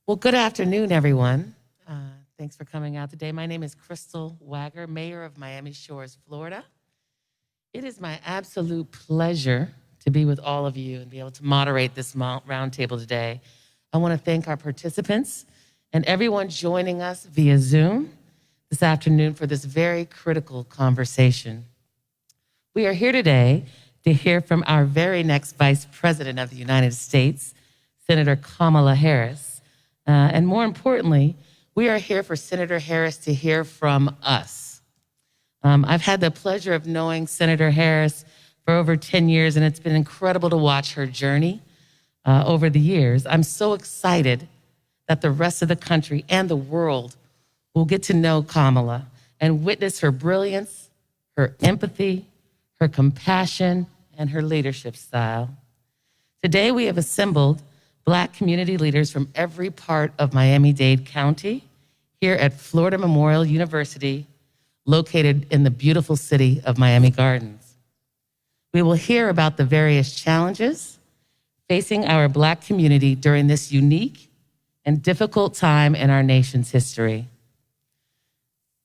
Well, good afternoon, everyone. Thanks for coming out today. My name is Crystal Wagger, Mayor of Miami Shores, Florida. It is my absolute pleasure to be with all of you and be able to moderate this roundtable today. I want to thank our participants and everyone joining us via Zoom this afternoon for this very critical conversation. We are here today to hear from our very next Vice President of the United States, Senator Kamala Harris. And more importantly, we are here for Senator Harris to hear from us. I've had the pleasure of knowing Senator Harris for over 10 years, and it's been incredible to watch her journey over the years. I'm so excited that the rest of the country and the world will get to know Kamala and witness her brilliance, her empathy, her compassion, and her leadership style. Today, we have assembled Black community leaders from every part of Miami-Dade County here at Florida Memorial University, located in the beautiful city of Miami Gardens. We will hear about the various challenges facing our Black community during this unique and difficult time in our nation's history.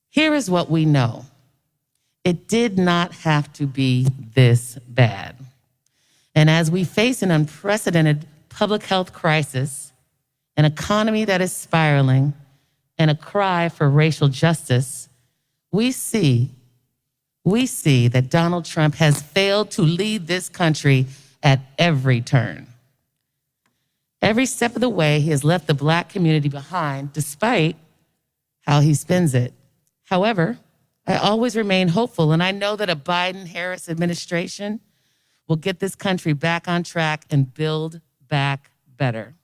Here is what we know. It did not have to be this bad. And as we face an unprecedented public health crisis, an economy that is spiraling, and a cry for racial justice, we see that Donald Trump has failed to lead this country at every turn. Every step of the way, he has left the Black community behind, despite how he spends it. However, I always remain hopeful, and I know that a Biden-Harris administration will get this country back on track and build back better.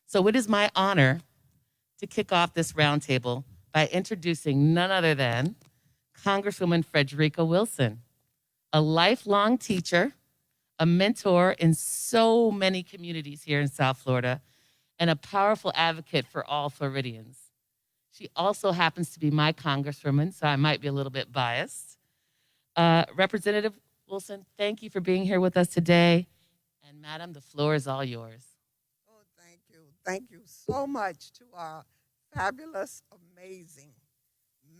So it is my honor to kick off this roundtable by introducing none other than Congresswoman Frederica Wilson, a lifelong teacher, a mentor in so many communities here in South Florida, and a powerful advocate for all Floridians. She also happens to be my congresswoman, so I might be a little bit biased. Representative Wilson, thank you for being here with us today. And Madam, the floor is all yours. Oh, thank you. Thank you so much to our fabulous, amazing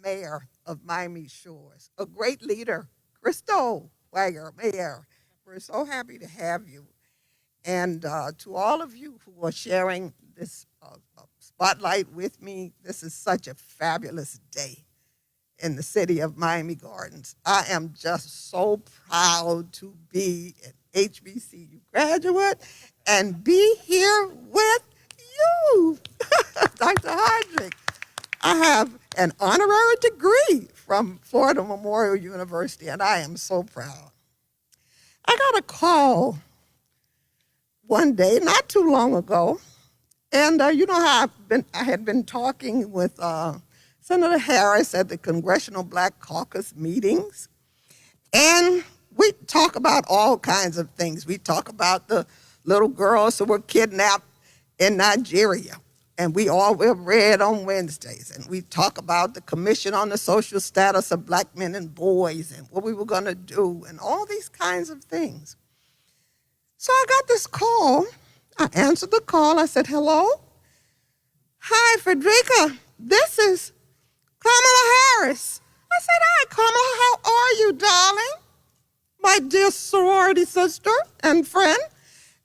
mayor of Miami Shores, a great leader, Crystal Wagger, Mayor. We're so happy to have you. And to all of you who are sharing this spotlight with me, this is such a fabulous day in the city of Miami Gardens. I am just so proud to be an HBCU graduate and be here with you, Dr. Hodrick. I have an honorary degree from Florida Memorial University, and I am so proud. I got a call one day, not too long ago, and you know how I had been talking with Senator Harris at the Congressional Black Caucus meetings, and we talk about all kinds of things. We talk about the little girls who were kidnapped in Nigeria, and we've read on Wednesdays, and we talk about the Commission on the Social Status of Black Men and Boys and what we were gonna do and all these kinds of things. So I got this call. I answered the call. I said, hello? Hi, Frederica. This is Kamala Harris. I said, hi, Kamala. How are you, darling? My dear sorority sister and friend.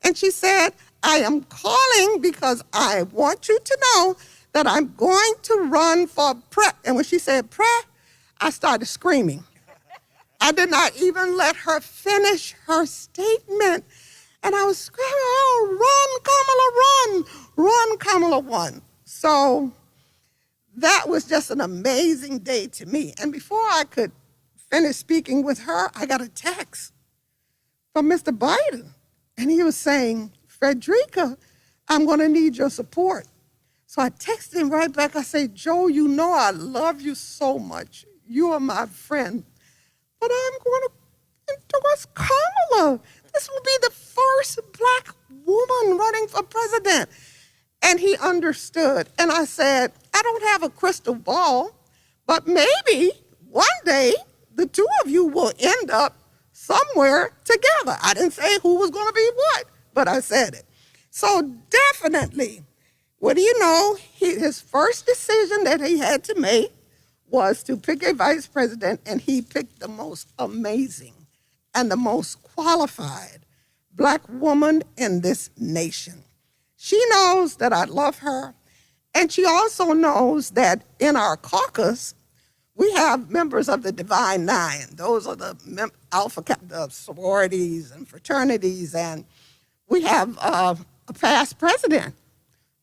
And she said, I am calling because I want you to know that I'm going to run for prep. And when she said prep, I started screaming. I did not even let her finish her statement. And I was screaming, oh, run, Kamala, run, Kamala, run. So that was just an amazing day to me. And before I could finish speaking with her, I got a text from Mr. Biden. And he was saying, Frederica, I'm gonna need your support. So I texted him right back. I said, Joe, you know I love you so much. You are my friend. But I'm gonna endorse Kamala. This will be the first Black woman running for president. And he understood. And I said, I don't have a crystal ball, but maybe one day the two of you will end up somewhere together. I didn't say who was going to be what, but I said it. So definitely, What do you know? His first decision that he had to make was to pick a vice president, and he picked the most amazing and the most qualified Black woman in this nation. She knows that I love her, and she also knows that in our caucus, we have members of the Divine Nine. Those are the the sororities and fraternities, and we have a past president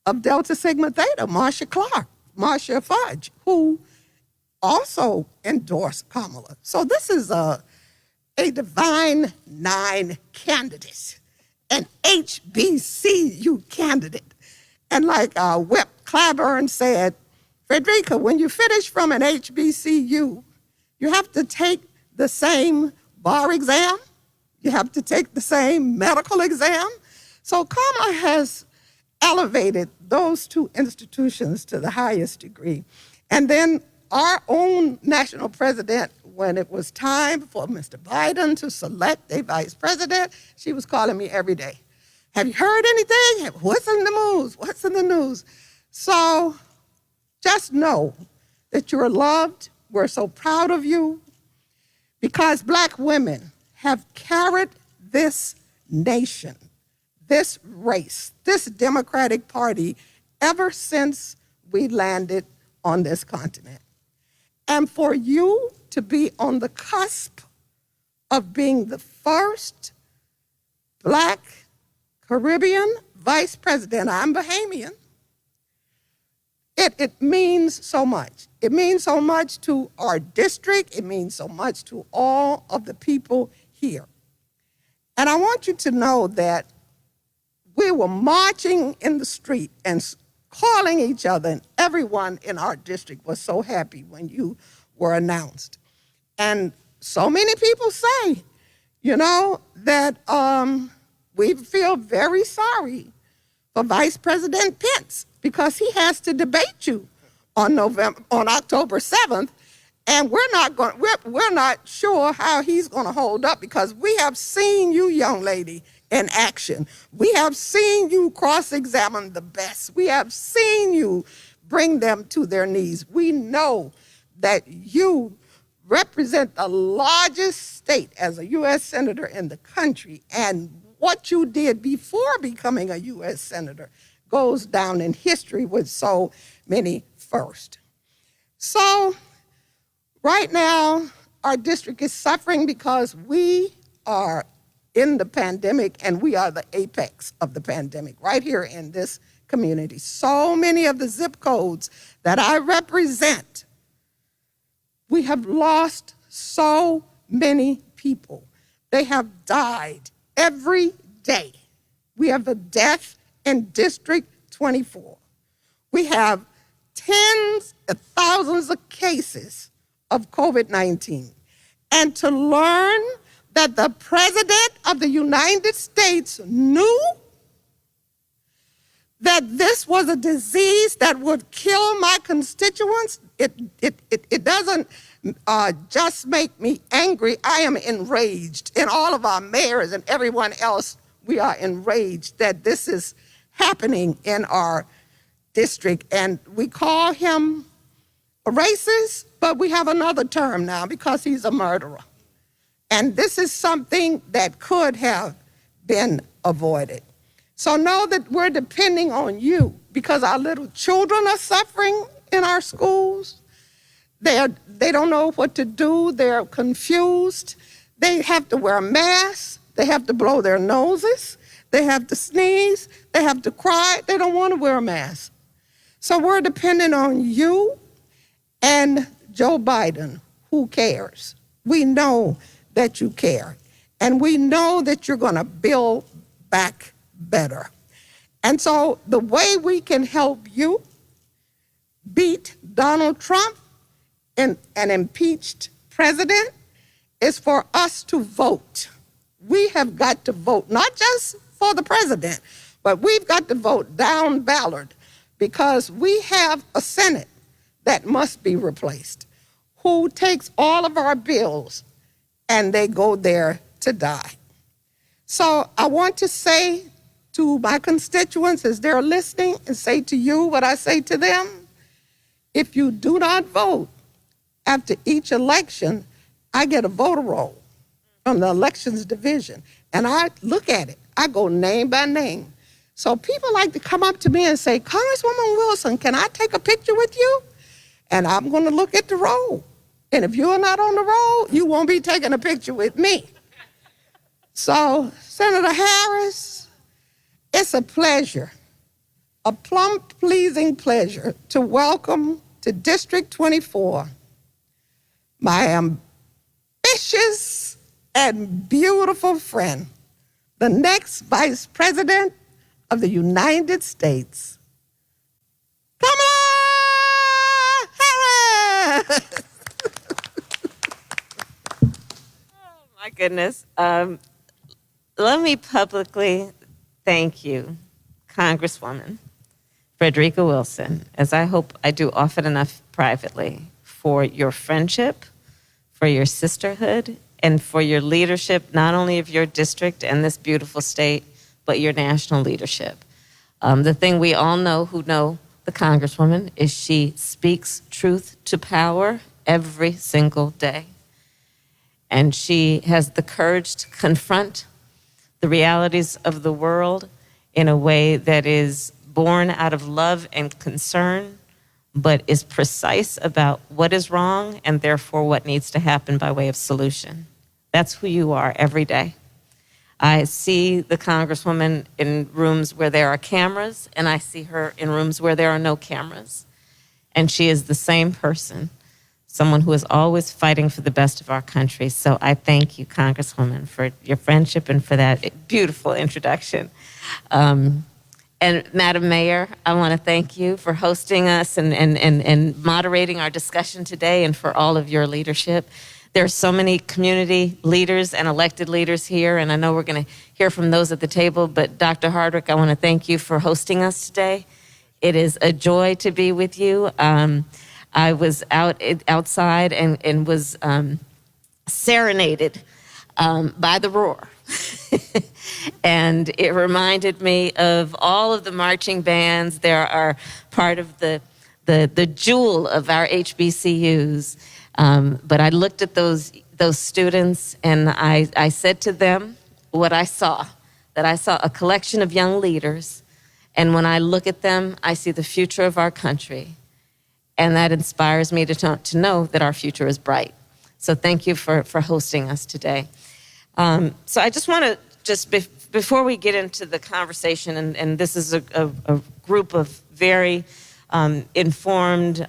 of Delta Sigma Theta, Marcia Fudge, who also endorsed Kamala. So this is a Divine Nine candidate, an HBCU candidate. And like Whip Claiborne said, Frederica, when you finish from an HBCU, you have to take the same bar exam, you have to take the same medical exam. So Kamala has elevated those two institutions to the highest degree. And then our own national president, when it was time for Mr. Biden to select a vice president, she was calling me every day. Have you heard anything? What's in the news? What's in the news? So just know that you're loved. We're so proud of you because Black women have carried this nation, this race, this Democratic Party ever since we landed on this continent. And for you to be on the cusp of being the first Black Caribbean vice president, I'm Bahamian, it means so much. It means so much to our district. It means so much to all of the people here. And I want you to know that we were marching in the street and calling each other, and everyone in our district was so happy when you were announced. And so many people say, that we feel very sorry for Vice President Pence because he has to debate you on October 7th, and we're not sure how he's going to hold up because we have seen you, young lady, in action. We have seen you cross-examine the best. We have seen you bring them to their knees. We know that you represent the largest state as a U.S. Senator in the country, and what you did before becoming a U.S. Senator goes down in history with so many firsts. So right now, our district is suffering because we are in the pandemic, and we are the apex of the pandemic right here in this community. So many of the zip codes that I represent, we have lost so many people. They have died every day. We have a death in District 24. We have tens of thousands of cases of COVID-19. And to learn that the President of the United States knew that this was a disease that would kill my constituents, it doesn't just make me angry. I am enraged. And all of our mayors and everyone else, we are enraged that this is happening in our district. And we call him a racist, but we have another term now because he's a murderer. And this is something that could have been avoided. So know that we're depending on you because our little children are suffering in our schools. They don't know what to do. They're confused. They have to wear masks. They have to blow their noses. They have to sneeze. They have to cry. They don't want to wear a mask. So we're depending on you and Joe Biden, who cares. We know that you care. And we know that you're going to build back better. And so the way we can help you beat Donald Trump and an impeached president is for us to vote. We have got to vote, not just for the president, but we've got to vote down ballot because we have a Senate that must be replaced, who takes all of our bills and they go there to die. So I want to say to my constituents as they're listening and say to you what I say to them. If you do not vote after each election, I get a voter roll from the elections division, and I look at it. I go name by name. So people like to come up to me and say, Congresswoman Wilson, can I take a picture with you? And I'm going to look at the roll. And if you're not on the roll, you won't be taking a picture with me. So, Senator Harris, it's a pleasure, a plum-pleasing pleasure to welcome to District 24 my ambitious and beautiful friend, the next Vice President of the United States, Kamala Harris. Oh, my goodness. Let me publicly thank you, Congresswoman Frederica Wilson, as I hope I do often enough privately, for your friendship, for your sisterhood, and for your leadership, not only of your district and this beautiful state, but your national leadership. The thing we all know who know the Congresswoman is she speaks truth to power every single day. And she has the courage to confront the realities of the world in a way that is born out of love and concern, but is precise about what is wrong and therefore what needs to happen by way of solution. That's who you are every day. I see the Congresswoman in rooms where there are cameras, and I see her in rooms where there are no cameras. And she is the same person, someone who is always fighting for the best of our country. So I thank you, Congresswoman, for your friendship and for that beautiful introduction. And Madam Mayor, I want to thank you for hosting us and moderating our discussion today and for all of your leadership. There are so many community leaders and elected leaders here, and I know we're going to hear from those at the table, but Dr. Hardwick, I want to thank you for hosting us today. It is a joy to be with you. I was outside and was serenaded by the roar. And it reminded me of all of the marching bands. There are part of the jewel of our HBCUs. But I looked at those students and I said to them what I saw, that I saw a collection of young leaders. And when I look at them, I see the future of our country. And that inspires me to know that our future is bright. So thank you for hosting us today. So I just want to before we get into the conversation, and this is a group of very informed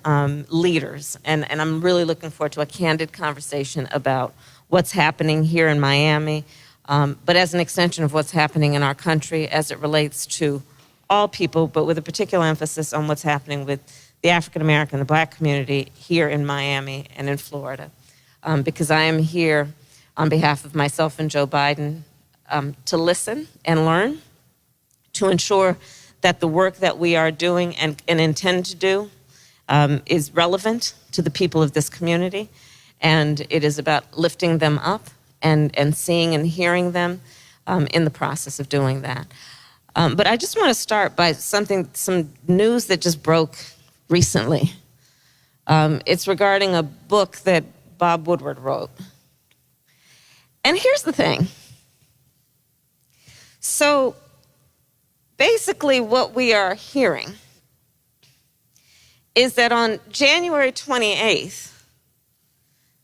leaders, and I'm really looking forward to a candid conversation about what's happening here in Miami, but as an extension of what's happening in our country as it relates to all people, but with a particular emphasis on what's happening with the African American, the Black community here in Miami and in Florida. Because I am here on behalf of myself and Joe Biden to listen and learn, to ensure that the work that we are doing and intend to do is relevant to the people of this community. And it is about lifting them up and seeing and hearing them in the process of doing that. But I just want to start by some news that just broke recently. It's regarding a book that Bob Woodward wrote. And here's the thing. So basically what we are hearing is that on January 28th,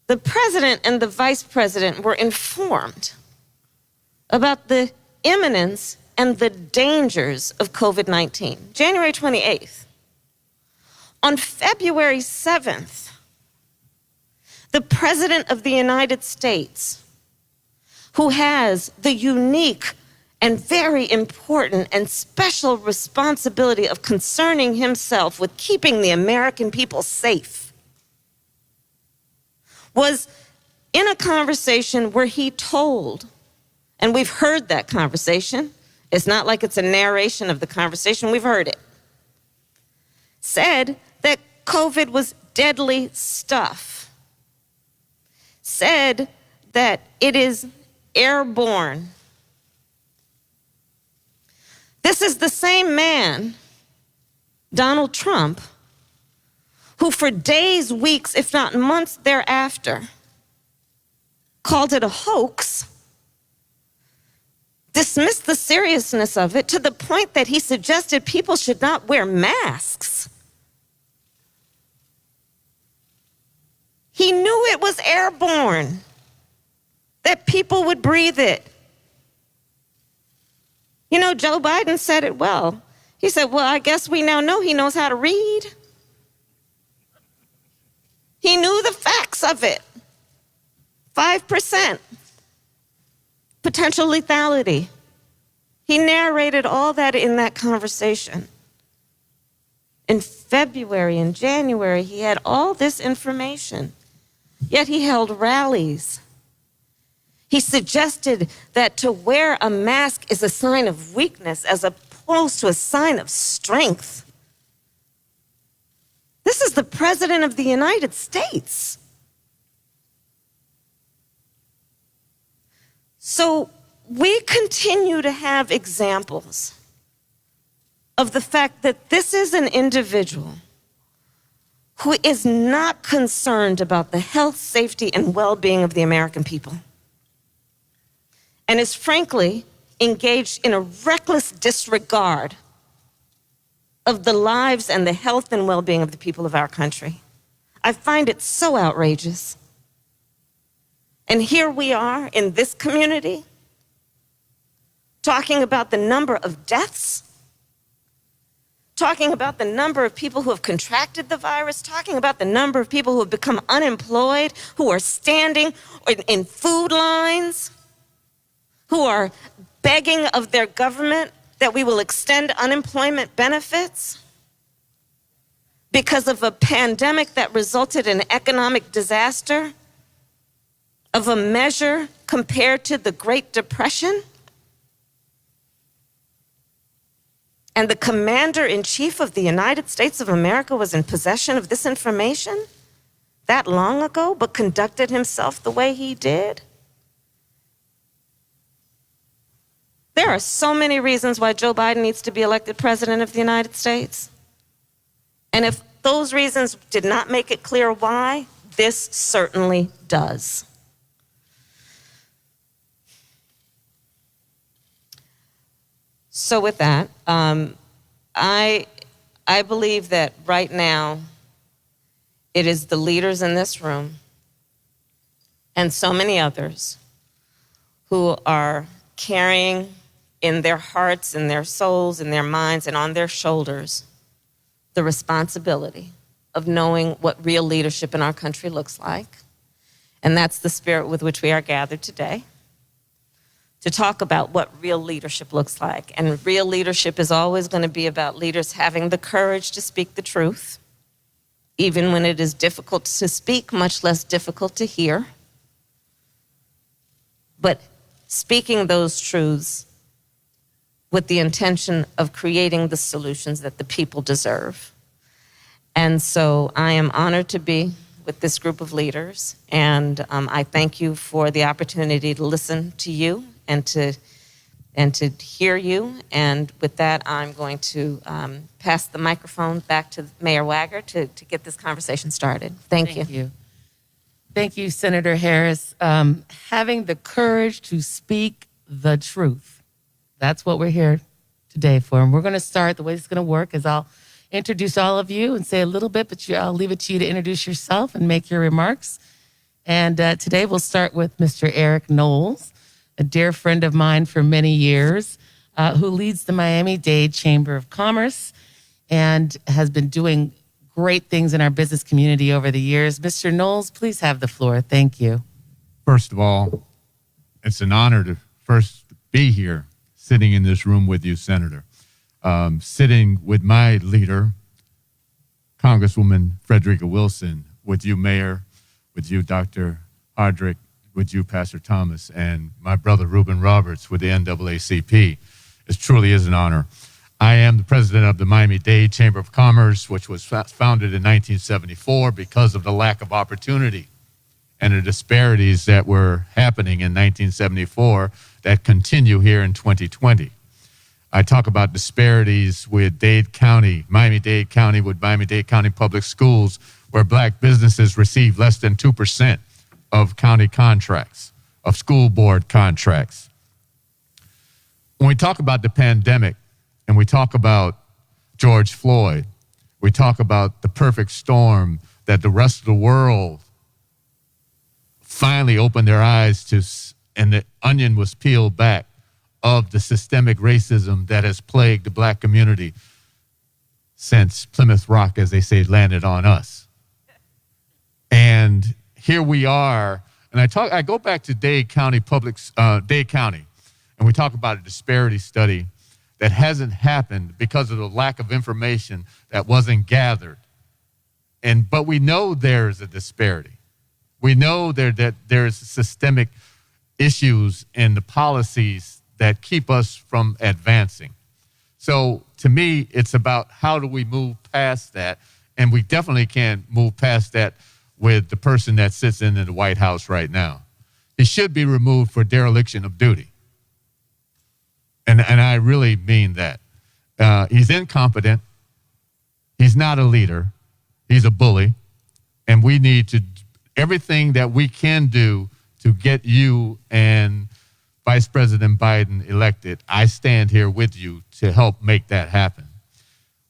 the president and the vice president were informed about the imminence and the dangers of COVID-19. January 28th. On February 7th, the president of the United States, who has the unique and very important and special responsibility of concerning himself with keeping the American people safe, was in a conversation where he told, and we've heard that conversation, it's not like it's a narration of the conversation, we've heard it, said that COVID was deadly stuff, said that it is airborne. This is the same man, Donald Trump, who for days, weeks, if not months thereafter, called it a hoax, dismissed the seriousness of it to the point that he suggested people should not wear masks. He knew it was airborne, that people would breathe it. You know, Joe Biden said it well. He said, well, I guess we now know he knows how to read. He knew the facts of it. 5% potential lethality. He narrated all that in that conversation. In February and January, he had all this information, yet he held rallies. He suggested that to wear a mask is a sign of weakness as opposed to a sign of strength. This is the President of the United States. So we continue to have examples of the fact that this is an individual who is not concerned about the health, safety, and well-being of the American people, and is frankly engaged in a reckless disregard of the lives and the health and well-being of the people of our country. I find it so outrageous. And here we are in this community talking about the number of deaths, talking about the number of people who have contracted the virus, talking about the number of people who have become unemployed, who are standing in food lines, who are begging of their government that we will extend unemployment benefits because of a pandemic that resulted in economic disaster, of a measure compared to the Great Depression. And the Commander-in-Chief of the United States of America was in possession of this information that long ago, but conducted himself the way he did. There are so many reasons why Joe Biden needs to be elected President of the United States. And if those reasons did not make it clear why, this certainly does. So with that, I believe that right now it is the leaders in this room and so many others who are carrying in their hearts, in their souls, in their minds, and on their shoulders the responsibility of knowing what real leadership in our country looks like. And that's the spirit with which we are gathered today, to talk about what real leadership looks like. And real leadership is always going to be about leaders having the courage to speak the truth, even when it is difficult to speak, much less difficult to hear. But speaking those truths with the intention of creating the solutions that the people deserve. And so I am honored to be with this group of leaders, and I thank you for the opportunity to listen to you and to hear you. And with that, I'm going to pass the microphone back to Mayor Wagger to get this conversation started. Thank you. Thank you, Senator Harris. Having the courage to speak the truth. That's what we're here today for. And we're going to start, the way it's going to work is I'll introduce all of you and say a little bit, but I'll leave it to you to introduce yourself and make your remarks. And today we'll start with Mr. Eric Knowles, a dear friend of mine for many years, who leads the Miami-Dade Chamber of Commerce and has been doing great things in our business community over the years. Mr. Knowles, please have the floor. Thank you. First of all, it's an honor to first be here, sitting in this room with you, Senator. Sitting with my leader, Congresswoman Frederica Wilson, with you, Mayor, with you, Dr. Hardrick, with you, Pastor Thomas, and my brother, Reuben Roberts, with the NAACP. It truly is an honor. I am the president of the Miami-Dade Chamber of Commerce, which was founded in 1974 because of the lack of opportunity and the disparities that were happening in 1974 that continue here in 2020. I talk about disparities with Miami-Dade County, with Miami-Dade County Public Schools, where black businesses receive less than 2% of county contracts, of school board contracts. When we talk about the pandemic and we talk about George Floyd, we talk about the perfect storm that the rest of the world finally opened their eyes to, and the onion was peeled back of the systemic racism that has plagued the black community since Plymouth Rock, as they say, landed on us. And here we are, and I go back to Dade County, and we talk about a disparity study that hasn't happened because of the lack of information that wasn't gathered. But we know there's a disparity. We know that there's systemic issues in the policies that keep us from advancing. So to me, it's about how do we move past that, and we definitely can't move past that with the person that sits in the White House right now. He should be removed for dereliction of duty. And I really mean that. He's incompetent. He's not a leader. He's a bully. And we need to everything that we can do to get you and Vice President Biden elected. I stand here with you to help make that happen.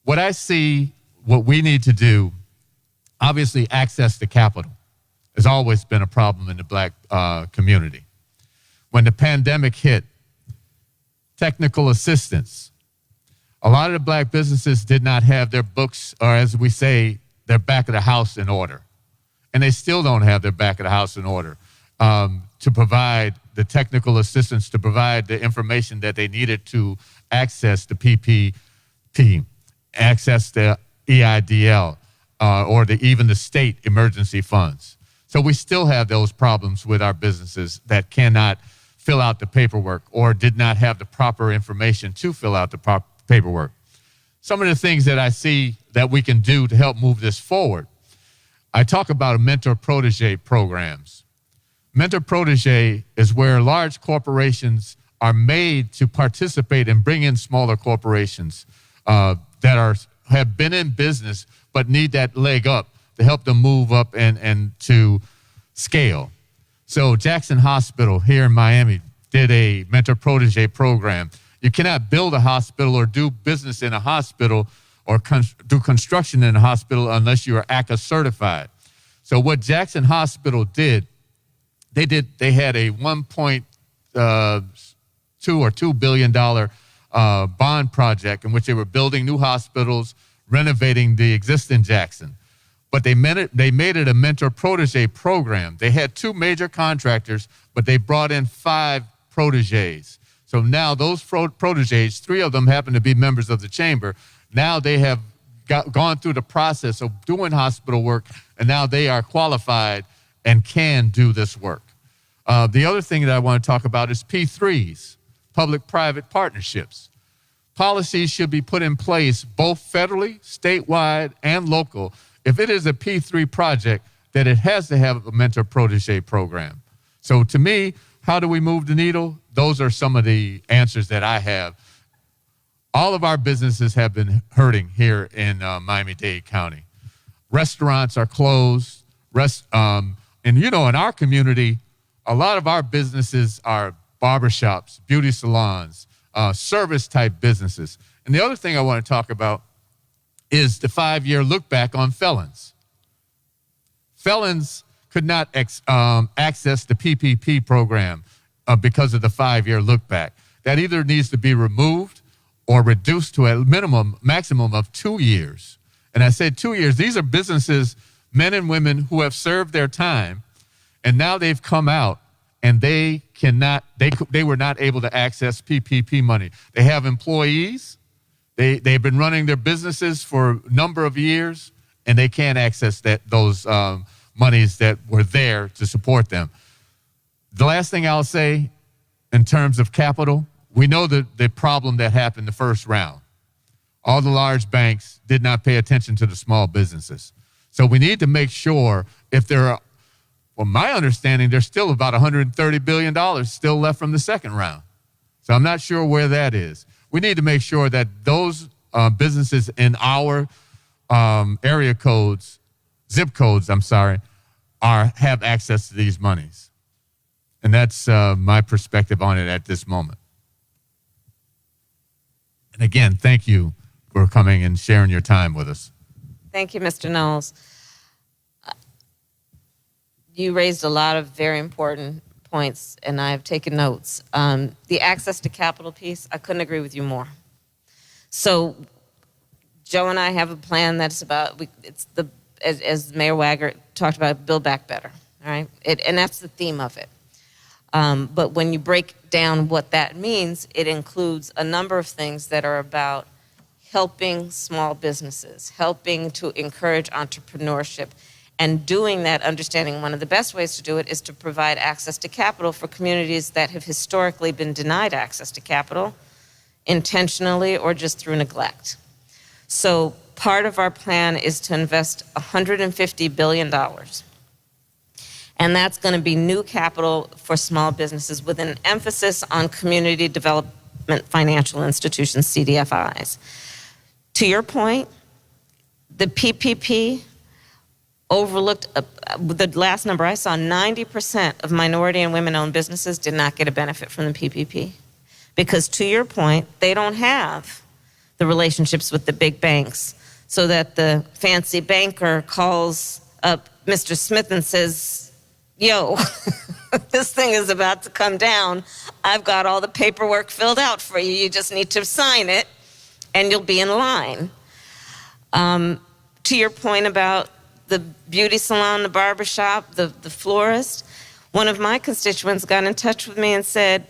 What I see, what we need to do, obviously access to capital has always been a problem in the black community. When the pandemic hit, technical assistance, a lot of the black businesses did not have their books, or as we say, their back of the house in order. And they still don't have their back of the house in order to provide the technical assistance, to provide the information that they needed to access the PPP, access the EIDL, or even the state emergency funds. So we still have those problems with our businesses that cannot fill out the paperwork or did not have the proper information to fill out the proper paperwork. Some of the things that I see that we can do to help move this forward, I talk about mentor-protege programs. Mentor-protege is where large corporations are made to participate and bring in smaller corporations that have been in business but need that leg up to help them move up and to scale. So Jackson Hospital here in Miami did a mentor-protege program. You cannot build a hospital or do business in a hospital or do construction in a hospital unless you are ACA certified. So what Jackson Hospital did, they had a $1.2 or $2 billion bond project in which they were building new hospitals, renovating the existing Jackson. But they made it a mentor-protege program. They had 2 major contractors, but they brought in 5 proteges. So now those proteges, 3 of them happen to be members of the chamber. Now they have gone through the process of doing hospital work, and now they are qualified and can do this work. The other thing that I want to talk about is P3s, public-private partnerships. Policies should be put in place both federally, statewide, and local. If it is a P3 project, that it has to have a mentor-protege program. So to me, how do we move the needle? Those are some of the answers that I have. All of our businesses have been hurting here in Miami-Dade County. Restaurants are closed. And in our community, a lot of our businesses are barbershops, beauty salons, service-type businesses. And the other thing I want to talk about is the 5-year look back on felons. Felons could not access the PPP program because of the 5-year look back. That either needs to be removed or reduced to a maximum of 2 years. And I said 2 years. These are businesses, men and women who have served their time, and now they've come out and they were not able to access PPP money. They have employees. They've been running their businesses for a number of years, and they can't access those monies that were there to support them. The last thing I'll say in terms of capital, we know the problem that happened the first round. All the large banks did not pay attention to the small businesses. So we need to make sure my understanding, there's still about $130 billion still left from the second round. So I'm not sure where that is. We need to make sure that those businesses in our area codes, zip codes, have access to these monies. And that's my perspective on it at this moment. And again, thank you for coming and sharing your time with us. Thank you, Mr. Knowles. You raised a lot of very important points, and I've taken notes. The access to capital piece, I couldn't agree with you more. So Joe and I have a plan that's about, as Mayor Wagner talked about, Build Back Better, all right? And that's the theme of it. But when you break down what that means, it includes a number of things that are about helping small businesses, helping to encourage entrepreneurship, and doing that, understanding one of the best ways to do it is to provide access to capital for communities that have historically been denied access to capital, intentionally or just through neglect. So part of our plan is to invest $150 billion. And that's going to be new capital for small businesses with an emphasis on community development financial institutions, CDFIs. To your point, the PPP overlooked, the last number I saw, 90% of minority and women-owned businesses did not get a benefit from the PPP. Because to your point, they don't have the relationships with the big banks, so that the fancy banker calls up Mr. Smith and says, yo, this thing is about to come down. I've got all the paperwork filled out for you. You just need to sign it, and you'll be in line. To your point about the beauty salon, the barbershop, the florist, one of my constituents got in touch with me and said,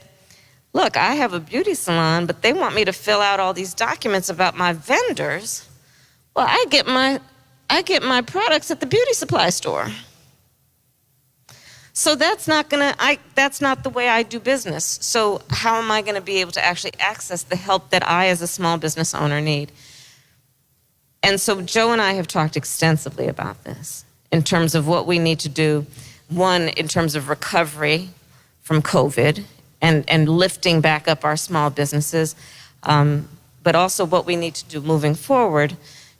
look, I have a beauty salon, but they want me to fill out all these documents about my vendors. Well, I get my products at the beauty supply store. So that's not the way I do business. So how am I gonna be able to actually access the help that I as a small business owner need? And so Joe and I have talked extensively about this in terms of what we need to do. One, in terms of recovery from COVID and lifting back up our small businesses, but also what we need to do moving forward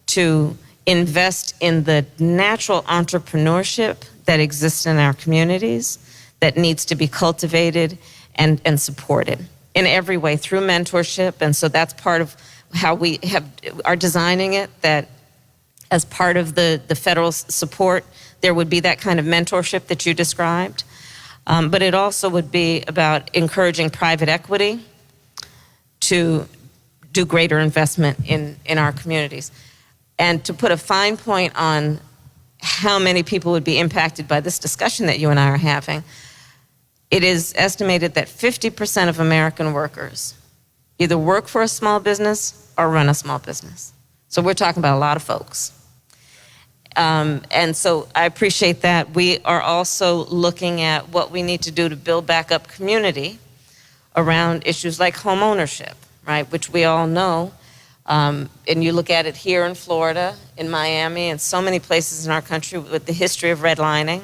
to invest in the natural entrepreneurship that exists in our communities that needs to be cultivated and supported in every way through mentorship. And so that's part of how we are designing it, that as part of the federal support, there would be that kind of mentorship that you described. But it also would be about encouraging private equity to do greater investment in our communities. And to put a fine point on how many people would be impacted by this discussion that you and I are having, it is estimated that 50% of American workers either work for a small business or run a small business. So we're talking about a lot of folks. And so I appreciate that. We are also looking at what we need to do to build back up community around issues like home ownership, right, which we all know. And you look at it here in Florida, in Miami, and so many places in our country with the history of redlining,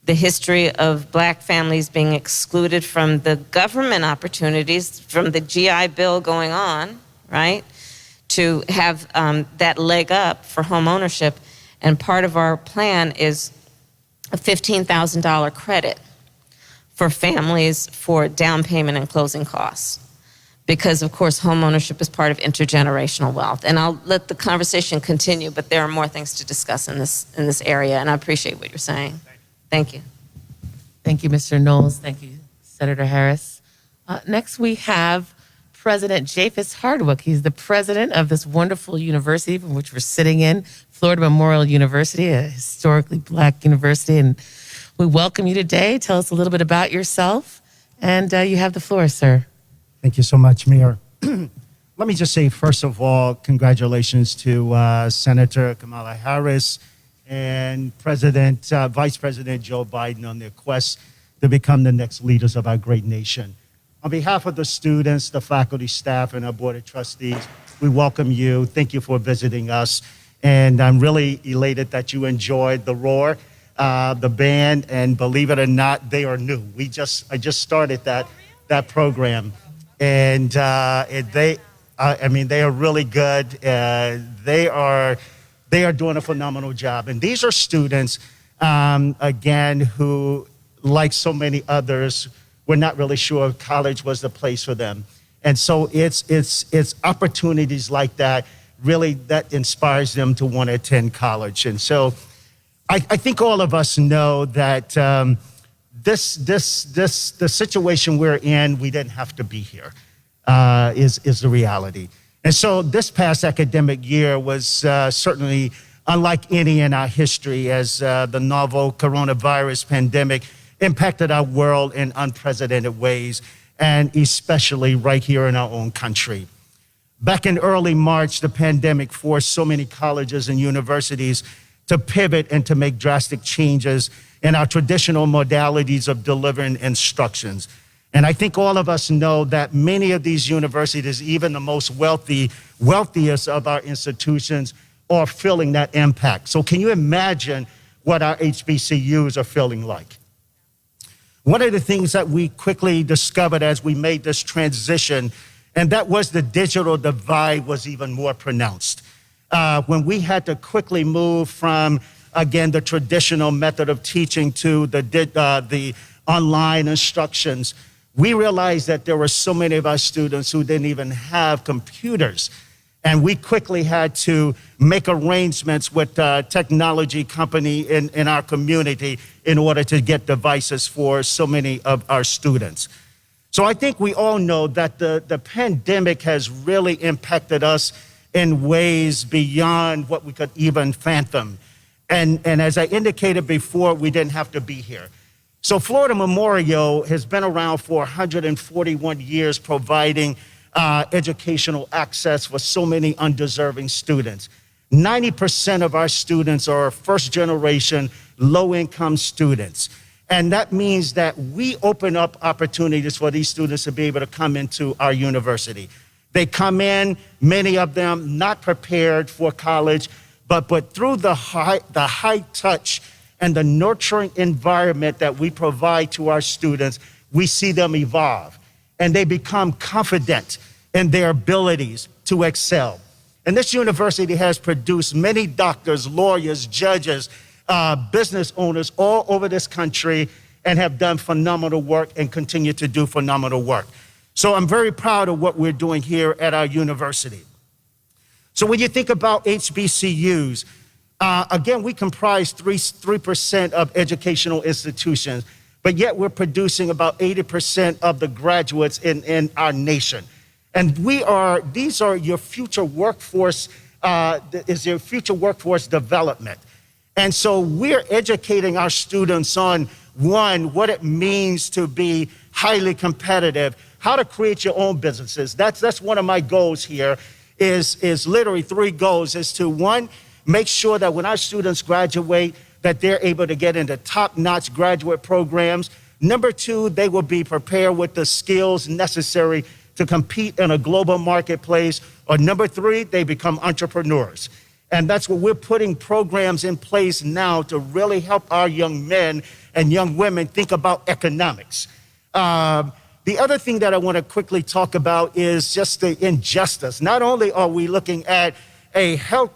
the history of black families being excluded from the government opportunities, from the GI Bill going on, right, to have that leg up for home ownership. And part of our plan is a $15,000 credit for families for down payment and closing costs. Because, of course, home ownership is part of intergenerational wealth. And I'll let the conversation continue, but there are more things to discuss in this area, and I appreciate what you're saying. Thank you. Thank you, Mr. Knowles. Thank you, Senator Harris. Next, we have President Japhus Hardwick. He's the president of this wonderful university from which we're sitting in, Florida Memorial University, a historically black university. And we welcome you today. Tell us a little bit about yourself. And you have the floor, sir. Thank you so much, Mayor. Let me just say, first of all, congratulations to Senator Kamala Harris and Vice President Joe Biden on their quest to become the next leaders of our great nation. On behalf of the students, the faculty, staff, and our Board of Trustees, we welcome you. Thank you for visiting us. And I'm really elated that you enjoyed the Roar, the band, and believe it or not, they are new. I just started that program. and I mean, they are really good. They are doing a phenomenal job. And these are students, again, who, like so many others, were not really sure college was the place for them. And so it's opportunities like that really that inspires them to want to attend college. And so I think all of us know that the situation we're in, we didn't have to be here, is the reality. And so this past academic year was certainly unlike any in our history, as the novel coronavirus pandemic impacted our world in unprecedented ways, and especially right here in our own country. Back in early March, the pandemic forced so many colleges and universities to pivot and to make drastic changes in our traditional modalities of delivering instructions. And I think all of us know that many of these universities, even the most wealthiest of our institutions, are feeling that impact. So can you imagine what our HBCUs are feeling like? One of the things that we quickly discovered as we made this transition, and that was the digital divide was even more pronounced. When we had to quickly move from, again, the traditional method of teaching to the online instructions, we realized that there were so many of our students who didn't even have computers. And we quickly had to make arrangements with a technology company in our community in order to get devices for so many of our students. So I think we all know that the pandemic has really impacted us in ways beyond what we could even fathom. And as I indicated before, we didn't have to be here. So Florida Memorial has been around for 141 years, providing educational access for so many undeserving students. 90% of our students are first-generation, low-income students. And that means that we open up opportunities for these students to be able to come into our university. They come in, many of them not prepared for college, but through the high touch and the nurturing environment that we provide to our students, we see them evolve. And they become confident in their abilities to excel. And this university has produced many doctors, lawyers, judges, business owners all over this country, and have done phenomenal work and continue to do phenomenal work. So I'm very proud of what we're doing here at our university. So when you think about HBCUs, again, we comprise 3% of educational institutions, but yet we're producing about 80% of the graduates in our nation. And these are your future workforce, is your future workforce development. And so we're educating our students on, one, what it means to be highly competitive, how to create your own businesses. That's one of my goals here, is literally 3 goals, is to, one, make sure that when our students graduate, that they're able to get into top-notch graduate programs. Number 2, they will be prepared with the skills necessary to compete in a global marketplace. Or number 3, they become entrepreneurs. And that's what we're putting programs in place now to really help our young men and young women think about economics. The other thing that I want to quickly talk about is just the injustice. Not only are we looking at a health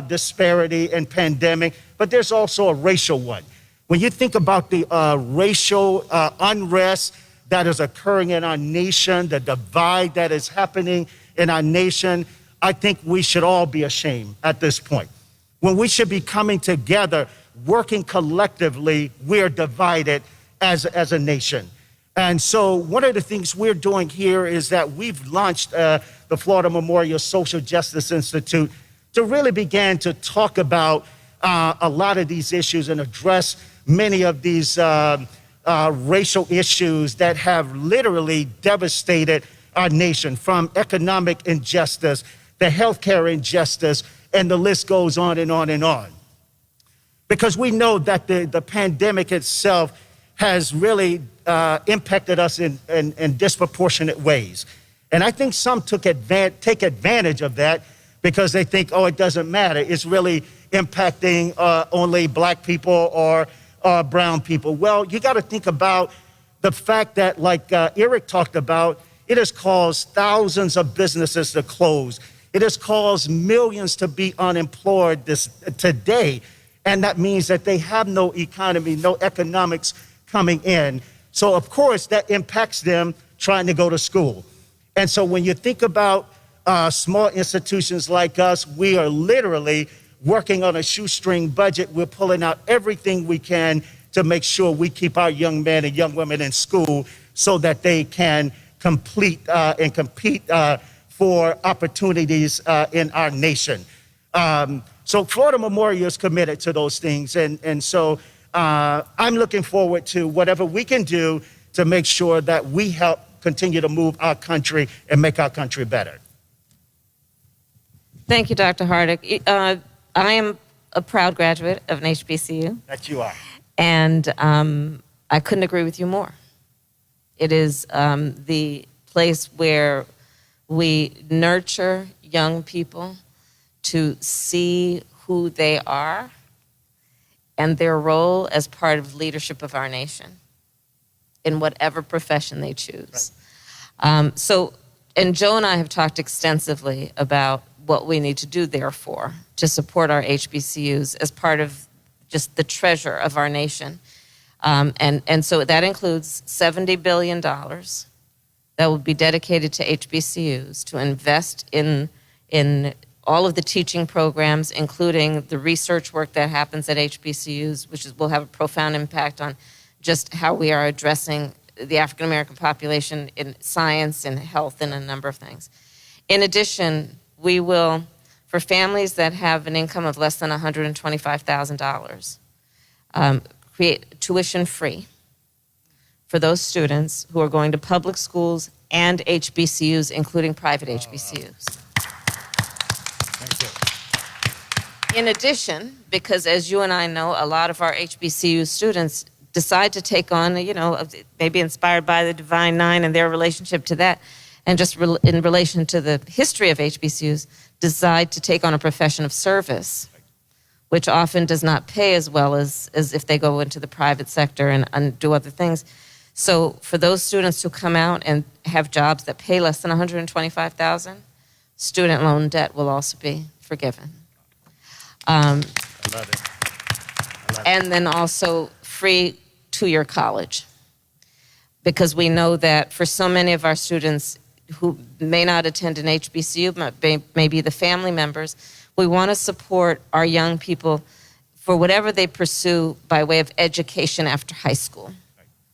disparity and pandemic, but there's also a racial one. When you think about the racial unrest that is occurring in our nation, the divide that is happening in our nation, I think we should all be ashamed at this point. When we should be coming together, working collectively, we're divided as a nation. And so one of the things we're doing here is that we've launched the Florida Memorial Social Justice Institute to really begin to talk about a lot of these issues and address many of these racial issues that have literally devastated our nation, from economic injustice, the healthcare injustice, and the list goes on and on and on. Because we know that the pandemic itself has really impacted us in disproportionate ways. And I think some take advantage of that because they think, oh, it doesn't matter. It's really impacting only black people or brown people. Well, you got to think about the fact that, like Eric talked about, It has caused thousands of businesses to close. It has caused millions to be unemployed today. And that means that they have no economy, no economics coming in. So, of course, that impacts them trying to go to school. And so when you think about small institutions like us, we are literally working on a shoestring budget. We're pulling out everything we can to make sure we keep our young men and young women in school so that they can complete and compete for opportunities in our nation. So Florida Memorial is committed to those things. And so I'm looking forward to whatever we can do to make sure that we help continue to move our country and make our country better. Thank you, Dr. Hardick. I am a proud graduate of an HBCU. That you are. And I couldn't agree with you more. It is the place where we nurture young people to see who they are and their role as part of leadership of our nation in whatever profession they choose. Right. And Joe and I have talked extensively about what we need to do, therefore, to support our HBCUs as part of just the treasure of our nation. And so that includes $70 billion that will be dedicated to HBCUs to invest in all of the teaching programs, including the research work that happens at HBCUs, which will have a profound impact on just how we are addressing the African American population in science and health and a number of things. In addition, we will, for families that have an income of less than $125,000, create tuition free for those students who are going to public schools and HBCUs, including private HBCUs. Thank you. In addition, because as you and I know, a lot of our HBCU students decide to take on, maybe inspired by the Divine Nine and their relationship to that, and just in relation to the history of HBCUs, decide to take on a profession of service, which often does not pay as well as if they go into the private sector and do other things. So for those students who come out and have jobs that pay less than $125,000, student loan debt will also be forgiven. I love it. And then also free two-year college. Because we know that for so many of our students who may not attend an HBCU, but may be the family members, we want to support our young people for whatever they pursue by way of education after high school.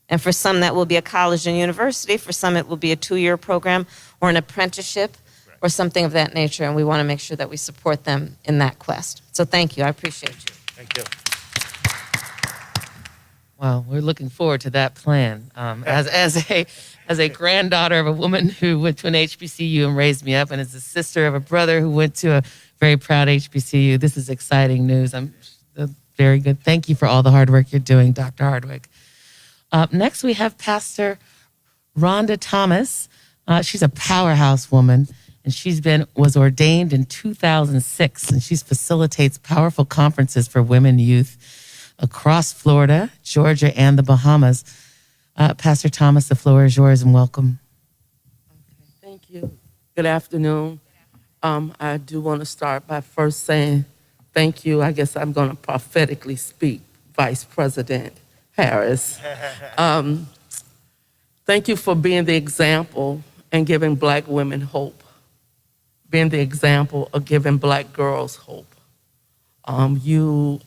And for some, that will be a college and university. For some, it will be a two-year program or an apprenticeship or something of that nature. And we want to make sure that we support them in that quest. So thank you. I appreciate you. Thank you. Well, we're looking forward to that plan. As a granddaughter of a woman who went to an HBCU and raised me up, and as a sister of a brother who went to a very proud HBCU, this is exciting news. I'm very good. Thank you for all the hard work you're doing, Dr. Hardwick. Next, we have Pastor Rhonda Thomas. She's a powerhouse woman, and was ordained in 2006, and she facilitates powerful conferences for women, youth across Florida, Georgia, and the Bahamas. Pastor Thomas, the floor is yours, and welcome. Okay, thank you. Good afternoon. I do want to start by first saying thank you. I guess I'm going to prophetically speak, Vice President Harris. Thank you for being the example and giving Black women hope, being the example of giving Black girls hope. You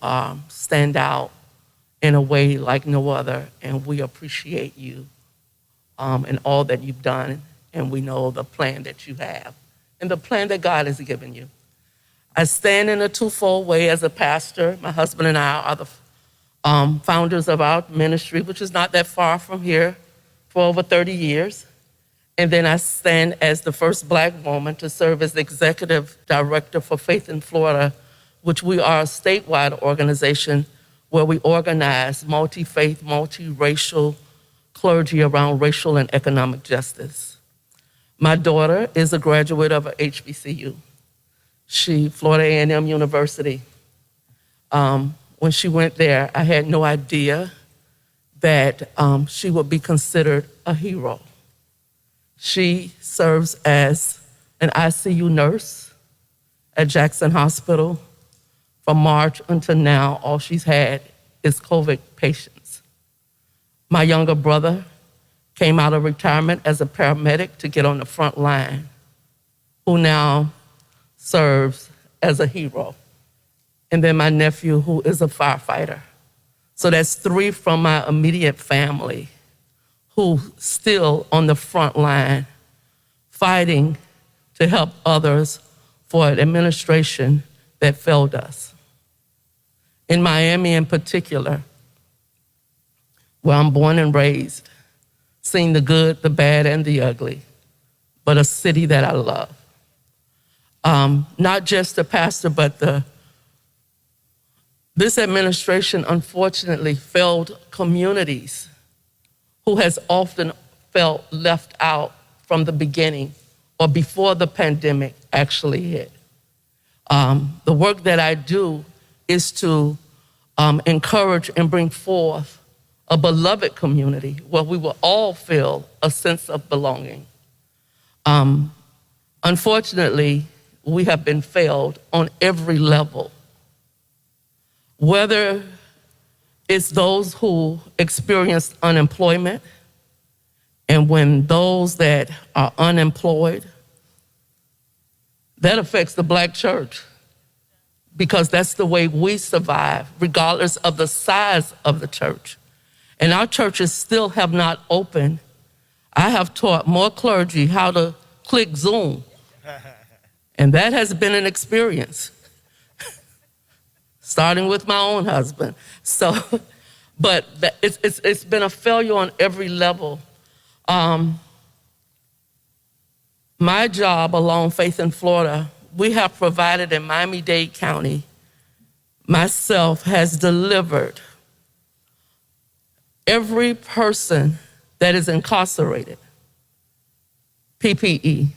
stand out in a way like no other, and we appreciate you and all that you've done, and we know the plan that you have and the plan that God has given you. I stand in a twofold way as a pastor. My husband and I are the founders of our ministry, which is not that far from here, for over 30 years. And then I stand as the first Black woman to serve as the executive director for Faith in Florida, which we are a statewide organization where we organize multi-faith, multi-racial clergy around racial and economic justice. My daughter is a graduate of a HBCU. Florida A&M University. When she went there, I had no idea that she would be considered a hero. She serves as an ICU nurse at Jackson Hospital. From March until now, all she's had is COVID patients. My younger brother came out of retirement as a paramedic to get on the front line, who now serves as a hero. And then my nephew, who is a firefighter. So that's 3 from my immediate family who still on the front line fighting to help others for an administration that failed us. In Miami in particular, where I'm born and raised, seen the good, the bad, and the ugly, but a city that I love. Not just the pastor, but this administration unfortunately failed communities who has often felt left out from the beginning or before the pandemic actually hit. The work that I do is to encourage and bring forth a beloved community where we will all feel a sense of belonging. Unfortunately, we have been failed on every level, whether it's those who experienced unemployment, and when those that are unemployed, that affects the Black church, because that's the way we survive, regardless of the size of the church. And our churches still have not opened. I have taught more clergy how to click Zoom, and that has been an experience, starting with my own husband. So, but it's been a failure on every level. My job along Faith in Florida, we have provided in Miami-Dade County, myself has delivered every person that is incarcerated, PPE,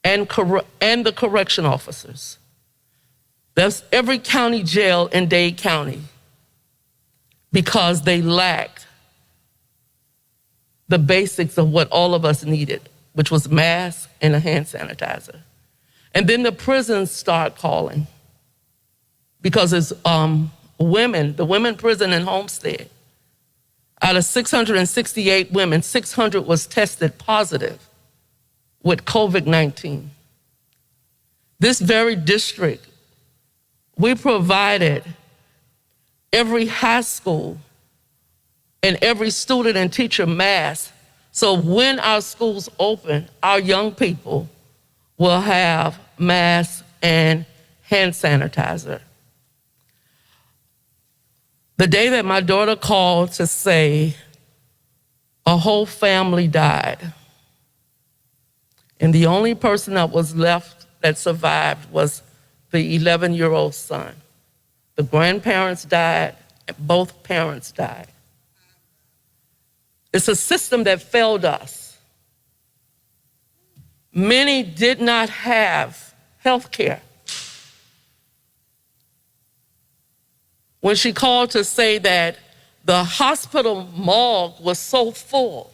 and the correction officers. That's every county jail in Dade County, because they lacked the basics of what all of us needed, which was masks and a hand sanitizer. And then the prisons start calling, because it's women, the women prison in Homestead. Out of 668 women, 600 was tested positive with COVID-19. This very district, we provided every high school and every student and teacher masks. So when our schools open, our young people will have masks and hand sanitizer. The day that my daughter called to say a whole family died, and the only person that was left that survived was the 11-year-old son. The grandparents died, and both parents died. It's a system that failed us. Many did not have health care. When she called to say that the hospital morgue was so full,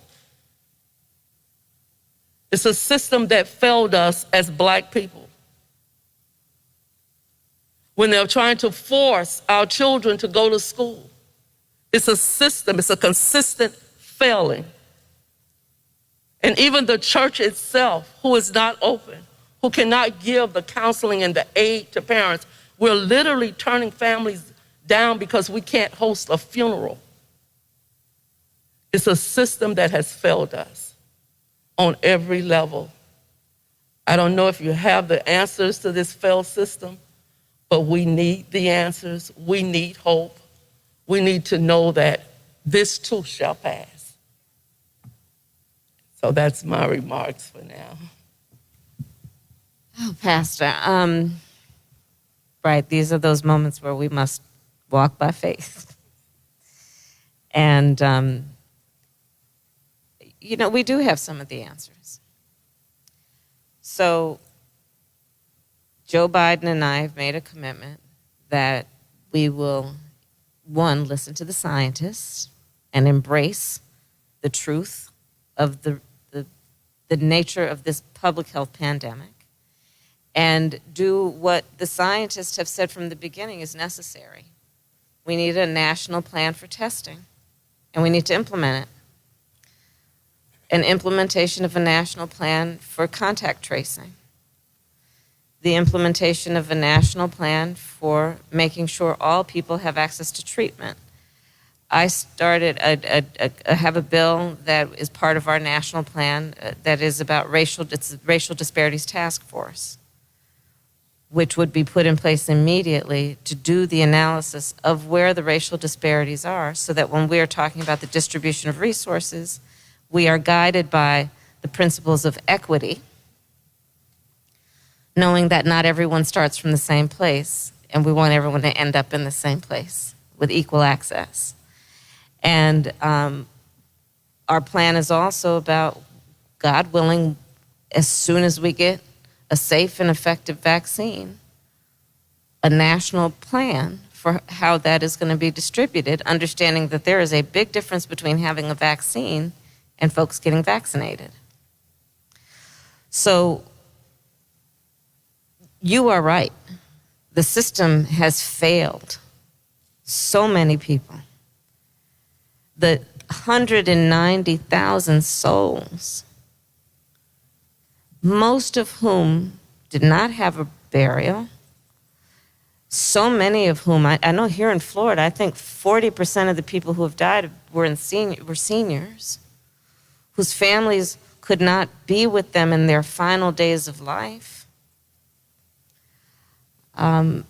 it's a system that failed us as Black people. When they're trying to force our children to go to school, it's a system, it's a consistent failing. And even the church itself, who is not open, who cannot give the counseling and the aid to parents, we're literally turning families down because we can't host a funeral. It's a system that has failed us on every level. I don't know if you have the answers to this failed system, but we need the answers. We need hope. We need to know that this too shall pass. So that's my remarks for now. Oh, Pastor, right, these are those moments where we must walk by faith. And, we do have some of the answers. So Joe Biden and I have made a commitment that we will, one, listen to the scientists and embrace the truth of the the nature of this public health pandemic and do what the scientists have said from the beginning is necessary. We need a national plan for testing, and we need to implement it. An implementation of a national plan for contact tracing. The implementation of a national plan for making sure all people have access to treatment. I have a bill that is part of our national plan that is about it's the Racial Disparities Task Force, which would be put in place immediately to do the analysis of where the racial disparities are so that when we are talking about the distribution of resources, we are guided by the principles of equity, knowing that not everyone starts from the same place, and we want everyone to end up in the same place with equal access. And our plan is also about, God willing, as soon as we get a safe and effective vaccine, a national plan for how that is going to be distributed, understanding that there is a big difference between having a vaccine and folks getting vaccinated. So you are right. The system has failed so many people. The 190,000 souls, most of whom did not have a burial, so many of whom, I know here in Florida, I think 40% of the people who have died were seniors, whose families could not be with them in their final days of life. That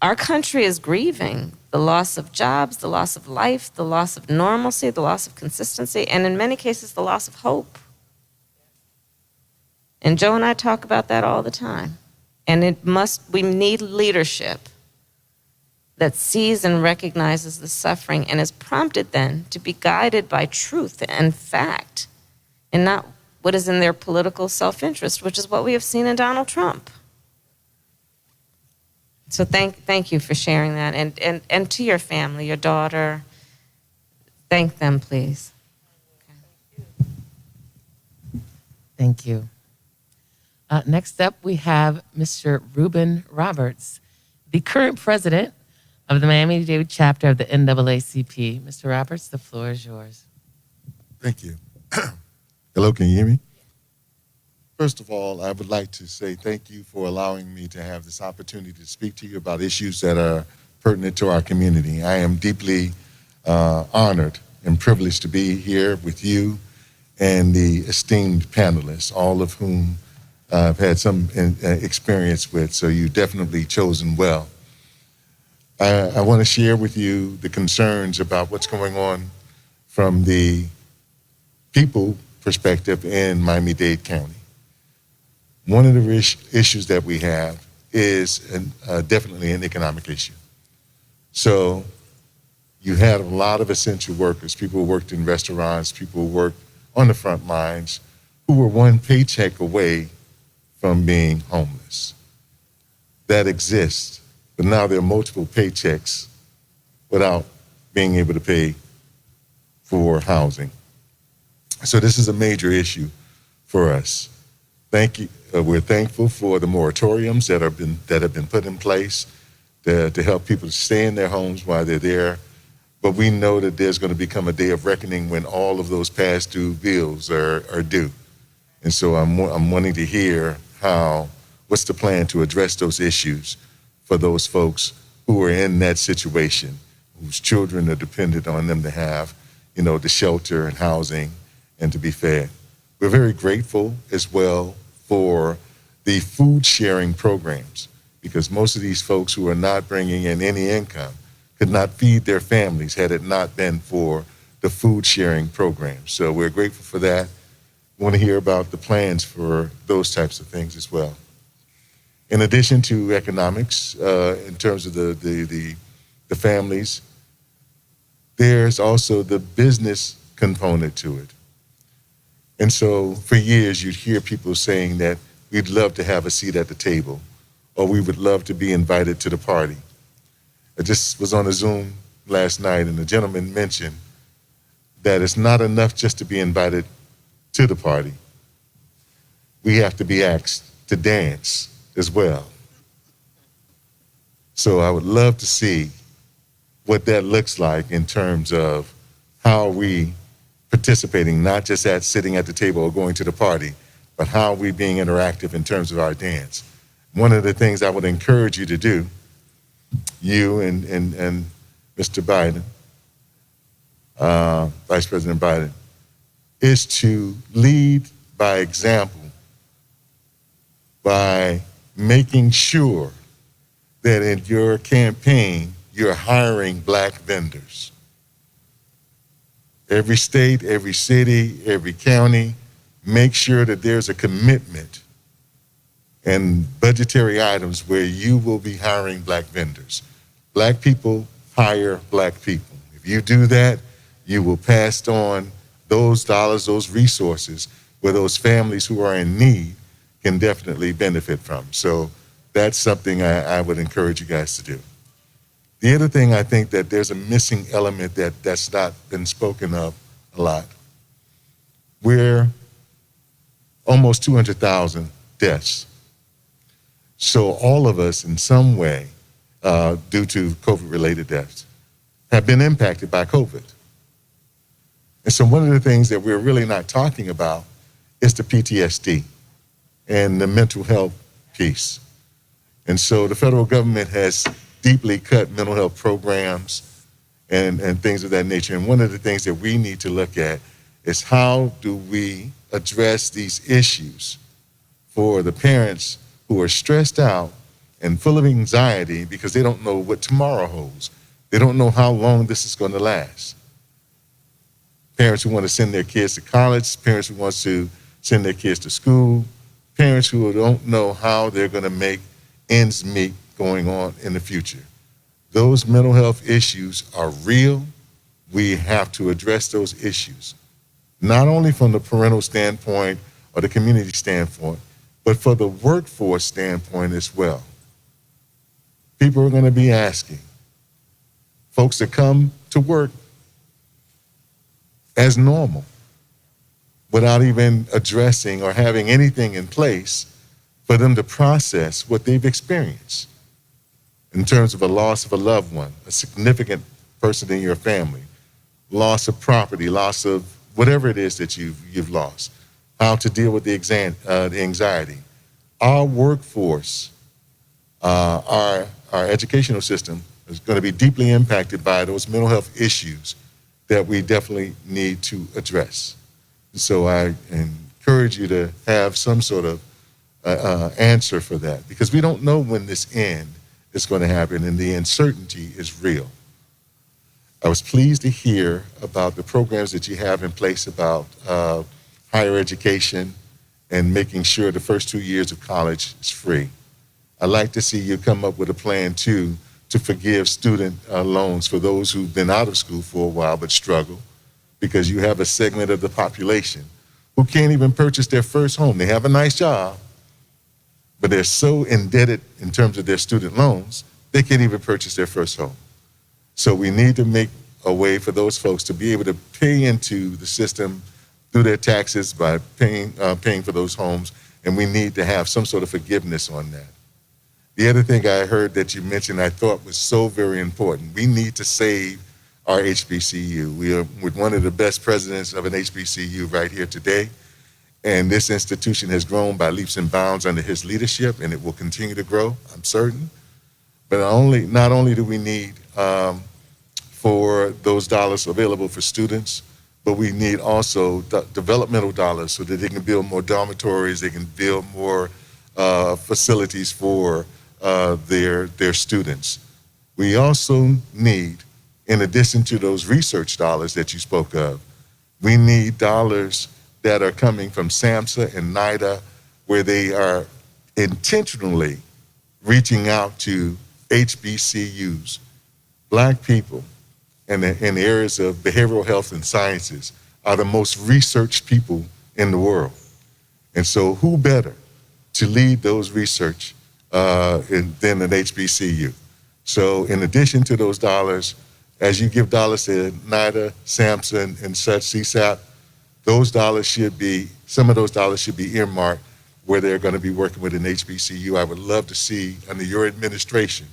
our country is grieving the loss of jobs, the loss of life, the loss of normalcy, the loss of consistency, and in many cases, the loss of hope. And Joe and I talk about that all the time. And we need leadership that sees and recognizes the suffering and is prompted then to be guided by truth and fact and not what is in their political self-interest, which is what we have seen in Donald Trump. So thank you for sharing that. And to your family, your daughter, thank them, please. Thank you. Next up, we have Mr. Reuben Roberts, the current president of the Miami-Dade chapter of the NAACP. Mr. Roberts, the floor is yours. Thank you. Hello, can you hear me? First of all, I would like to say thank you for allowing me to have this opportunity to speak to you about issues that are pertinent to our community. I am deeply honored and privileged to be here with you and the esteemed panelists, all of whom I've had some experience with, so you've definitely chosen well. I want to share with you the concerns about what's going on from the people perspective in Miami-Dade County. One of the issues that we have is definitely an economic issue. So you had a lot of essential workers, people who worked in restaurants, people who worked on the front lines, who were one paycheck away from being homeless. That exists, but now there are multiple paychecks without being able to pay for housing. So this is a major issue for us. Thank you. We're thankful for the moratoriums that have been put in place to help people stay in their homes while they're there. But we know that there's going to become a day of reckoning when all of those past due bills are due. And so I'm wanting to hear what's the plan to address those issues for those folks who are in that situation, whose children are dependent on them to have, the shelter and housing and to be fed. We're very grateful as well for the food sharing programs, because most of these folks who are not bringing in any income could not feed their families had it not been for the food sharing programs. So we're grateful for that. We want to hear about the plans for those types of things as well. In addition to economics, in terms of the families, there's also the business component to it. And so for years, you'd hear people saying that we'd love to have a seat at the table, or we would love to be invited to the party. I just was on a Zoom last night, and the gentleman mentioned that it's not enough just to be invited to the party, we have to be asked to dance as well. So I would love to see what that looks like in terms of how we participating, not just at sitting at the table or going to the party, but how we being interactive in terms of our dance. One of the things I would encourage you to do, you and Mr. Biden, Vice President Biden, is to lead by example by making sure that in your campaign, you're hiring black vendors. Every state, every city, every county, make sure that there's a commitment and budgetary items where you will be hiring black vendors. Black people hire black people. If you do that, you will pass on those dollars, those resources, where those families who are in need can definitely benefit from. So that's something I would encourage you guys to do. The other thing, I think that there's a missing element that's not been spoken of a lot. We're almost 200,000 deaths. So all of us in some way, due to COVID-related deaths, have been impacted by COVID. And so one of the things that we're really not talking about is the PTSD and the mental health piece. And so the federal government has deeply cut mental health programs and things of that nature. And one of the things that we need to look at is how do we address these issues for the parents who are stressed out and full of anxiety because they don't know what tomorrow holds. They don't know how long this is going to last. Parents who want to send their kids to college, parents who want to send their kids to school, parents who don't know how they're going to make ends meet going on in the future. Those mental health issues are real. We have to address those issues, not only from the parental standpoint or the community standpoint, but for the workforce standpoint as well. People are going to be asking folks to come to work as normal without even addressing or having anything in place for them to process what they've experienced in terms of a loss of a loved one, a significant person in your family, loss of property, loss of whatever it is that you've lost, how to deal with the anxiety. Our workforce, our educational system is going to be deeply impacted by those mental health issues that we definitely need to address. So I encourage you to have some sort of answer for that, because we don't know when this end is going to happen, and the uncertainty is real. I was pleased to hear about the programs that you have in place about higher education and making sure the first 2 years of college is free. I'd like to see you come up with a plan, too, to forgive student loans for those who've been out of school for a while but struggle, because you have a segment of the population who can't even purchase their first home. They have a nice job, but they're so indebted in terms of their student loans, they can't even purchase their first home. So we need to make a way for those folks to be able to pay into the system through their taxes by paying for those homes, and we need to have some sort of forgiveness on that. The other thing I heard that you mentioned I thought was so very important. We need to save our HBCU. We are with one of the best presidents of an HBCU right here today, and this institution has grown by leaps and bounds under his leadership, and it will continue to grow, I'm certain. But not only do we need for those dollars available for students, but we need also developmental dollars so that they can build more dormitories, they can build more facilities for their students. We also need, in addition to those research dollars that you spoke of, we need dollars that are coming from SAMHSA and NIDA, where they are intentionally reaching out to HBCUs. Black people in the areas of behavioral health and sciences are the most researched people in the world. And so who better to lead those research than an HBCU? So in addition to those dollars, as you give dollars to NIDA, SAMHSA, and such, CSAP, those dollars should be, some of those dollars should be earmarked where they're going to be working with an HBCU. I would love to see under your administration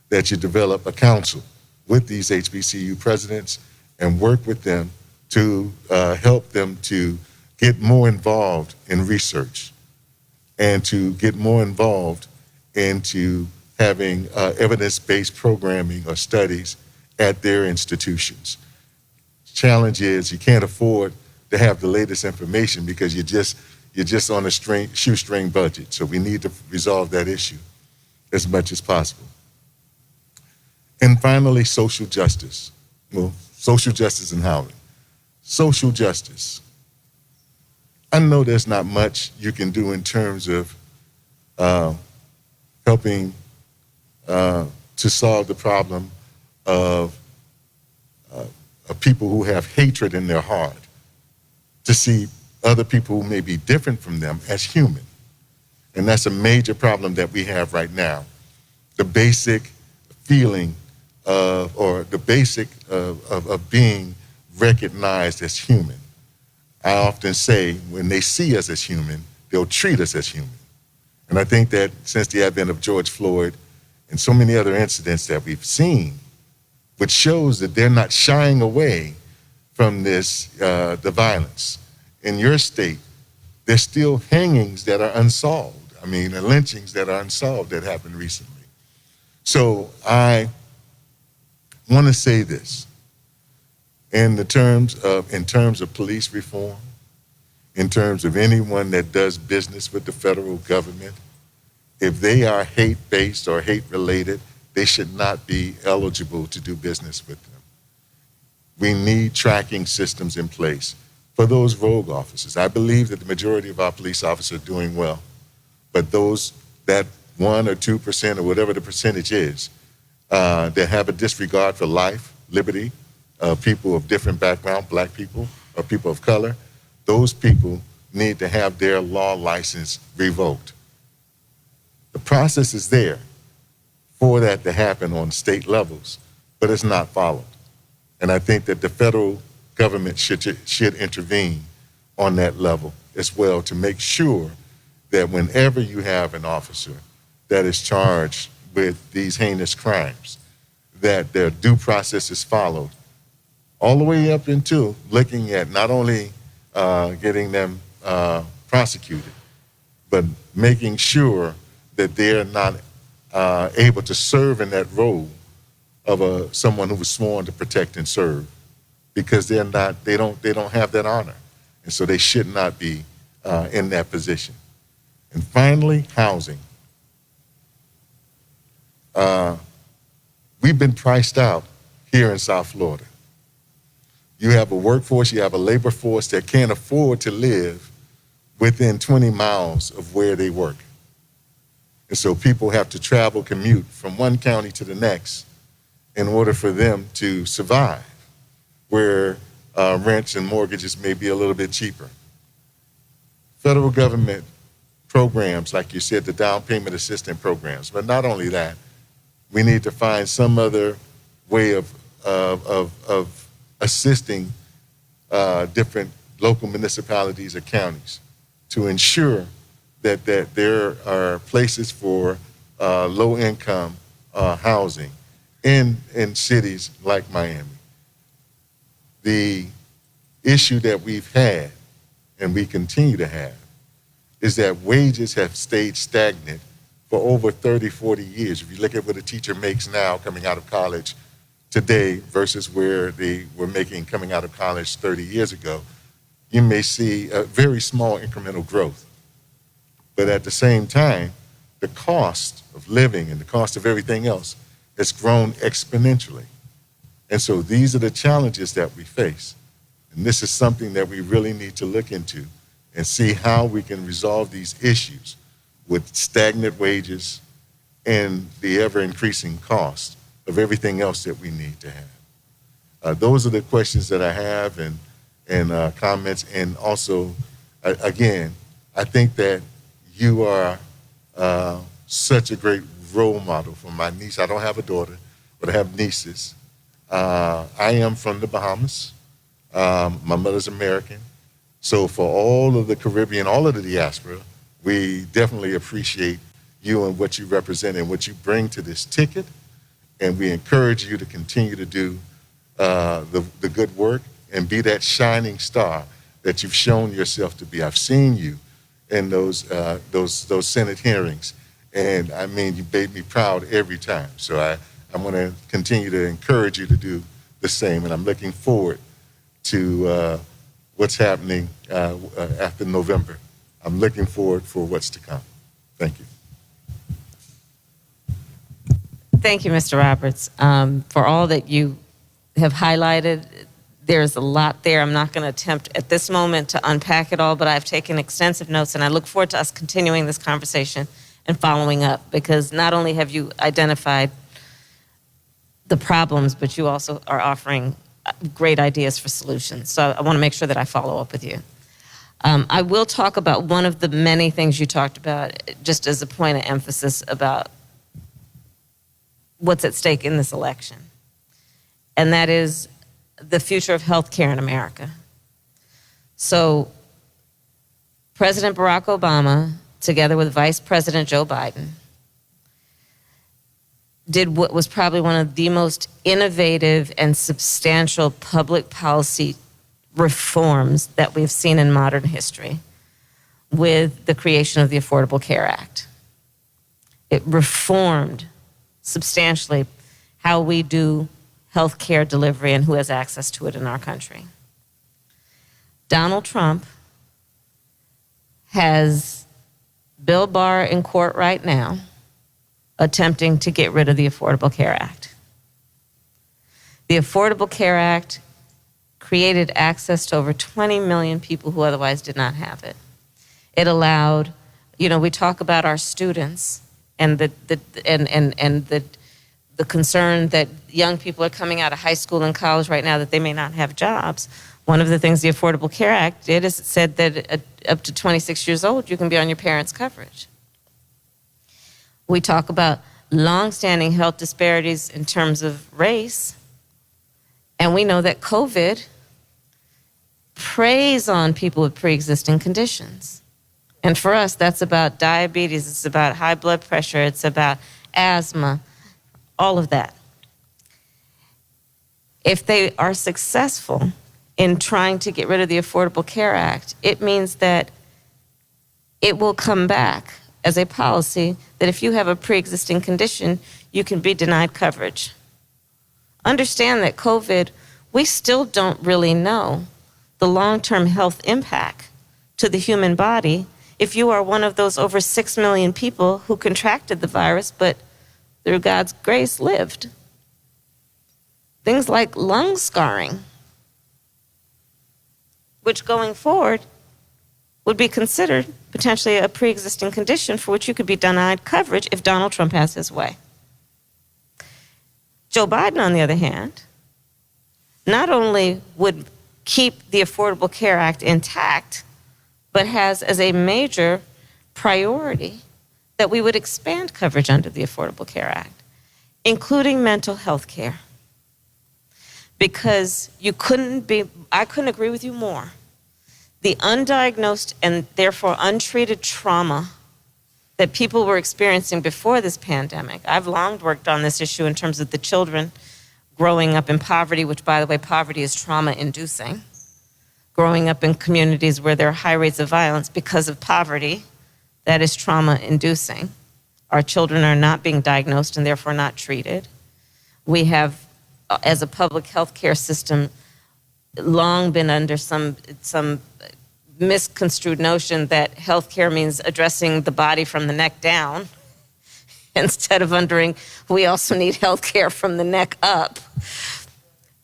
that you develop a council with these HBCU presidents and work with them to help them to get more involved in research and to get more involved into having evidence-based programming or studies at their institutions. Challenge is you can't afford to have the latest information because you're just on a shoestring budget. So we need to resolve that issue as much as possible. And finally, social justice. Well, social justice and housing. Social justice. I know there's not much you can do in terms of helping to solve the problem of people who have hatred in their heart, to see other people who may be different from them as human. And that's a major problem that we have right now. The basic feeling of, or the basic of being recognized as human. I often say when they see us as human, they'll treat us as human. And I think that since the advent of George Floyd and so many other incidents that we've seen, which shows that they're not shying away from this, the violence. In your state, there's still hangings that are unsolved. I mean, the lynchings that are unsolved that happened recently. So I want to say this, in terms of police reform, in terms of anyone that does business with the federal government, if they are hate-based or hate-related, they should not be eligible to do business with them. We need tracking systems in place for those rogue officers. I believe that the majority of our police officers are doing well, but those that 1 or 2% or whatever the percentage is, that have a disregard for life, liberty, people of different background, black people or people of color, those people need to have their law license revoked. The process is there for that to happen on state levels, but it's not followed. And I think that the federal government should intervene on that level as well to make sure that whenever you have an officer that is charged with these heinous crimes, that their due process is followed all the way up into looking at not only getting them prosecuted, but making sure that they're not able to serve in that role of someone who was sworn to protect and serve, because they don't have that honor, and so they should not be in that position. And finally, housing. We've been priced out here in South Florida. You have a workforce, you have a labor force that can't afford to live within 20 miles of where they work. And so people have to travel, commute from one county to the next in order for them to survive, where rents and mortgages may be a little bit cheaper. Federal government programs, like you said, the down payment assistance programs, but not only that, we need to find some other way of assisting different local municipalities or counties to ensure that there are places for low-income housing in cities like Miami. The issue that we've had, and we continue to have, is that wages have stayed stagnant for over 30, 40 years. If you look at what a teacher makes now coming out of college today versus where they were making coming out of college 30 years ago, you may see a very small incremental growth. But at the same time, the cost of living and the cost of everything else has grown exponentially. And so these are the challenges that we face. And this is something that we really need to look into and see how we can resolve these issues with stagnant wages and the ever-increasing cost of everything else that we need to have. Those are the questions that I have and comments. And also, again, I think that you are such a great role model for my niece. I don't have a daughter, but I have nieces. I am from the Bahamas. My mother's American. So for all of the Caribbean, all of the diaspora, we definitely appreciate you and what you represent and what you bring to this ticket. And we encourage you to continue to do the good work and be that shining star that you've shown yourself to be. I've seen you in those Senate hearings, and I mean, you made me proud every time. So I'm going to continue to encourage you to do the same, and I'm looking forward to what's happening after November. I'm looking forward for what's to come. Thank you. Thank you, Mr. Roberts, for all that you have highlighted. There's a lot there. I'm not going to attempt at this moment to unpack it all, but I've taken extensive notes, and I look forward to us continuing this conversation and following up, because not only have you identified the problems, but you also are offering great ideas for solutions. So I want to make sure that I follow up with you. I will talk about one of the many things you talked about, just as a point of emphasis about what's at stake in this election, and that is the future of healthcare in America. So President Barack Obama, together with Vice President Joe Biden, did what was probably one of the most innovative and substantial public policy reforms that we've seen in modern history with the creation of the Affordable Care Act. It reformed substantially how we do health care delivery and who has access to it in our country. Donald Trump has Bill Barr in court right now attempting to get rid of the Affordable Care Act. The Affordable Care Act created access to over 20 million people who otherwise did not have it. It allowed, we talk about our students and the concern that young people are coming out of high school and college right now that they may not have jobs. One of the things the Affordable Care Act did is it said that up to 26 years old, you can be on your parents' coverage. We talk about longstanding health disparities in terms of race, and we know that COVID preys on people with pre-existing conditions. And for us, that's about diabetes, it's about high blood pressure, it's about asthma, all of that. If they are successful in trying to get rid of the Affordable Care Act, it means that it will come back as a policy that if you have a pre-existing condition, you can be denied coverage. Understand that COVID, we still don't really know the long-term health impact to the human body if you are one of those over 6 million people who contracted the virus, but through God's grace lived. Things like lung scarring, which going forward would be considered potentially a pre-existing condition for which you could be denied coverage if Donald Trump has his way. Joe Biden, on the other hand, not only would keep the Affordable Care Act intact, but has as a major priority that we would expand coverage under the Affordable Care Act, including mental health care. Because I couldn't agree with you more. The undiagnosed and therefore untreated trauma that people were experiencing before this pandemic. I've long worked on this issue in terms of the children growing up in poverty, which, by the way, poverty is trauma-inducing. Growing up in communities where there are high rates of violence because of poverty, that is trauma-inducing. Our children are not being diagnosed and therefore not treated. We have, as a public health care system, long been under some misconstrued notion that healthcare means addressing the body from the neck down, instead of wondering, we also need healthcare from the neck up,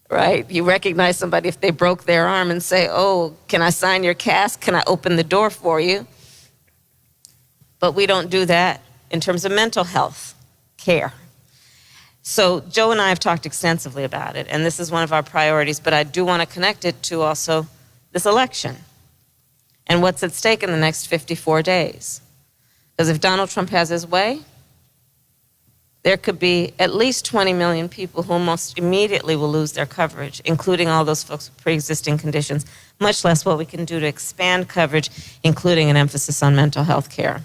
right? You recognize somebody if they broke their arm and say, oh, can I sign your cast? Can I open the door for you? But we don't do that in terms of mental health care. So Joe and I have talked extensively about it, and this is one of our priorities, but I do want to connect it to also this election and what's at stake in the next 54 days. Because if Donald Trump has his way, there could be at least 20 million people who almost immediately will lose their coverage, including all those folks with pre-existing conditions, much less what we can do to expand coverage, including an emphasis on mental health care.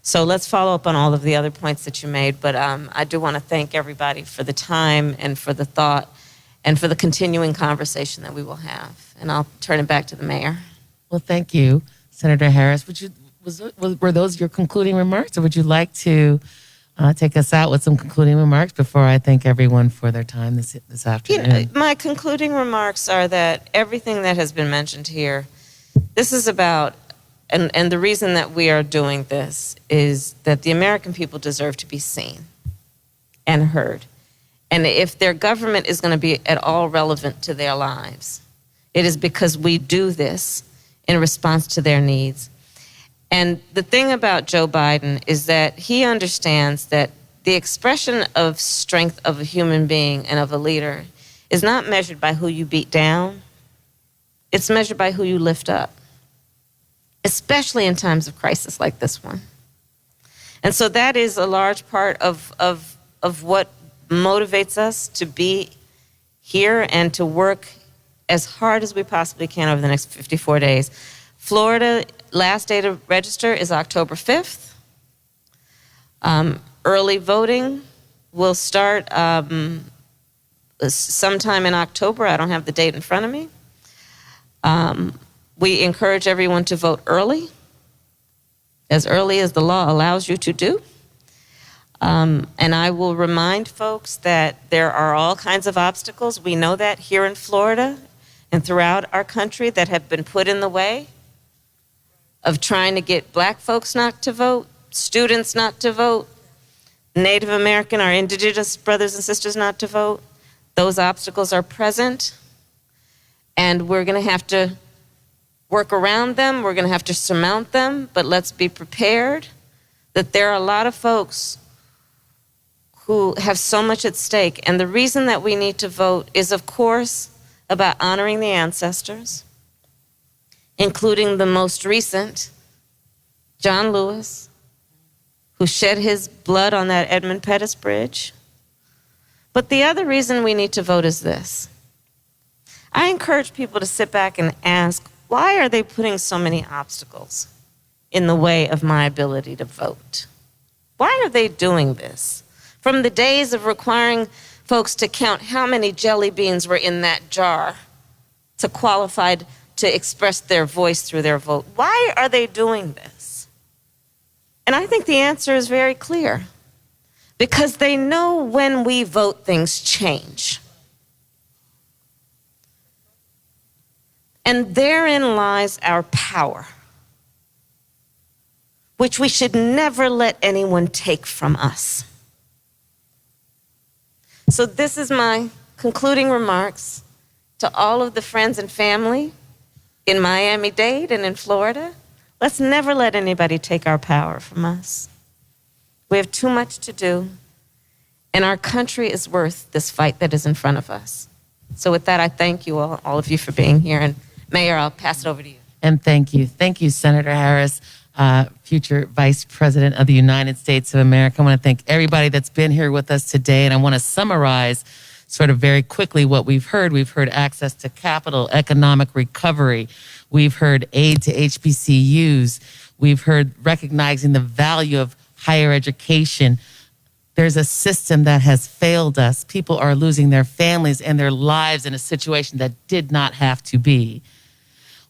So let's follow up on all of the other points that you made, but I do want to thank everybody for the time and for the thought and for the continuing conversation that we will have. And I'll turn it back to the mayor. Well, thank you, Senator Harris. Were those your concluding remarks, or would you like to take us out with some concluding remarks before I thank everyone for their time this afternoon? My concluding remarks are that everything that has been mentioned here, this is about, and the reason that we are doing this is that the American people deserve to be seen and heard. And if their government is going to be at all relevant to their lives, it is because we do this in response to their needs. And the thing about Joe Biden is that he understands that the expression of strength of a human being and of a leader is not measured by who you beat down. It's measured by who you lift up, especially in times of crisis like this one. And so that is a large part of what motivates us to be here and to work as hard as we possibly can over the next 54 days. Florida, last day to register is October 5th. Early voting will start sometime in October. I don't have the date in front of me. We encourage everyone to vote early as the law allows you to do. And I will remind folks that there are all kinds of obstacles. We know that here in Florida and throughout our country that have been put in the way of trying to get Black folks not to vote, students not to vote, Native American, our indigenous brothers and sisters not to vote. Those obstacles are present, and we're going to have to work around them. We're going to have to surmount them, but let's be prepared that there are a lot of folks who have so much at stake. And the reason that we need to vote is, of course, about honoring the ancestors, including the most recent, John Lewis, who shed his blood on that Edmund Pettus Bridge. But the other reason we need to vote is this. I encourage people to sit back and ask, why are they putting so many obstacles in the way of my ability to vote? Why are they doing this? From the days of requiring folks to count how many jelly beans were in that jar to qualify to express their voice through their vote. Why are they doing this? And I think the answer is very clear. Because they know when we vote, things change. And therein lies our power, which we should never let anyone take from us. So this is my concluding remarks to all of the friends and family in Miami-Dade and in Florida. Let's never let anybody take our power from us. We have too much to do, and our country is worth this fight that is in front of us. So with that, I thank you all of you for being here. And Mayor, I'll pass it over to you. And thank you. Thank you, Senator Harris, future Vice President of the United States of America. I want to thank everybody that's been here with us today. And I want to summarize sort of very quickly what we've heard. We've heard access to capital, economic recovery. We've heard aid to HBCUs. We've heard recognizing the value of higher education. There's a system that has failed us. People are losing their families and their lives in a situation that did not have to be.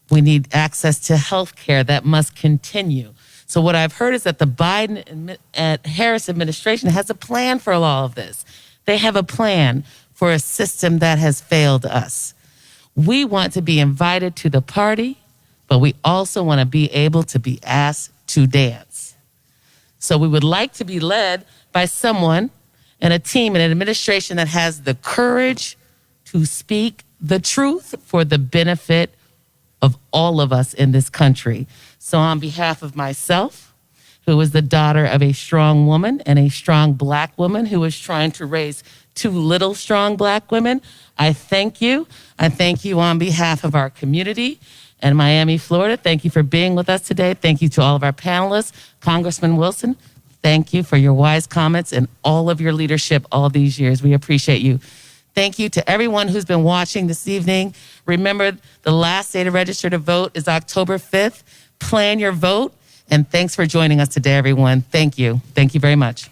We need access to health care that must continue. So what I've heard is that the Biden and Harris administration has a plan for all of this. They have a plan for a system that has failed us. We want to be invited to the party, but we also want to be able to be asked to dance. So we would like to be led by someone and a team and an administration that has the courage to speak the truth for the benefit of all of us in this country. So on behalf of myself, who is the daughter of a strong woman and a strong Black woman who is trying to raise two little strong Black women, I thank you. I thank you on behalf of our community and Miami, Florida. Thank you for being with us today. Thank you to all of our panelists. Congressman Wilson, Thank you for your wise comments and all of your leadership all these years. We appreciate you. Thank you to everyone who's been watching this evening. Remember, the last day to register to vote is October 5th. Plan your vote, and thanks for joining us today, everyone. Thank you. Thank you very much.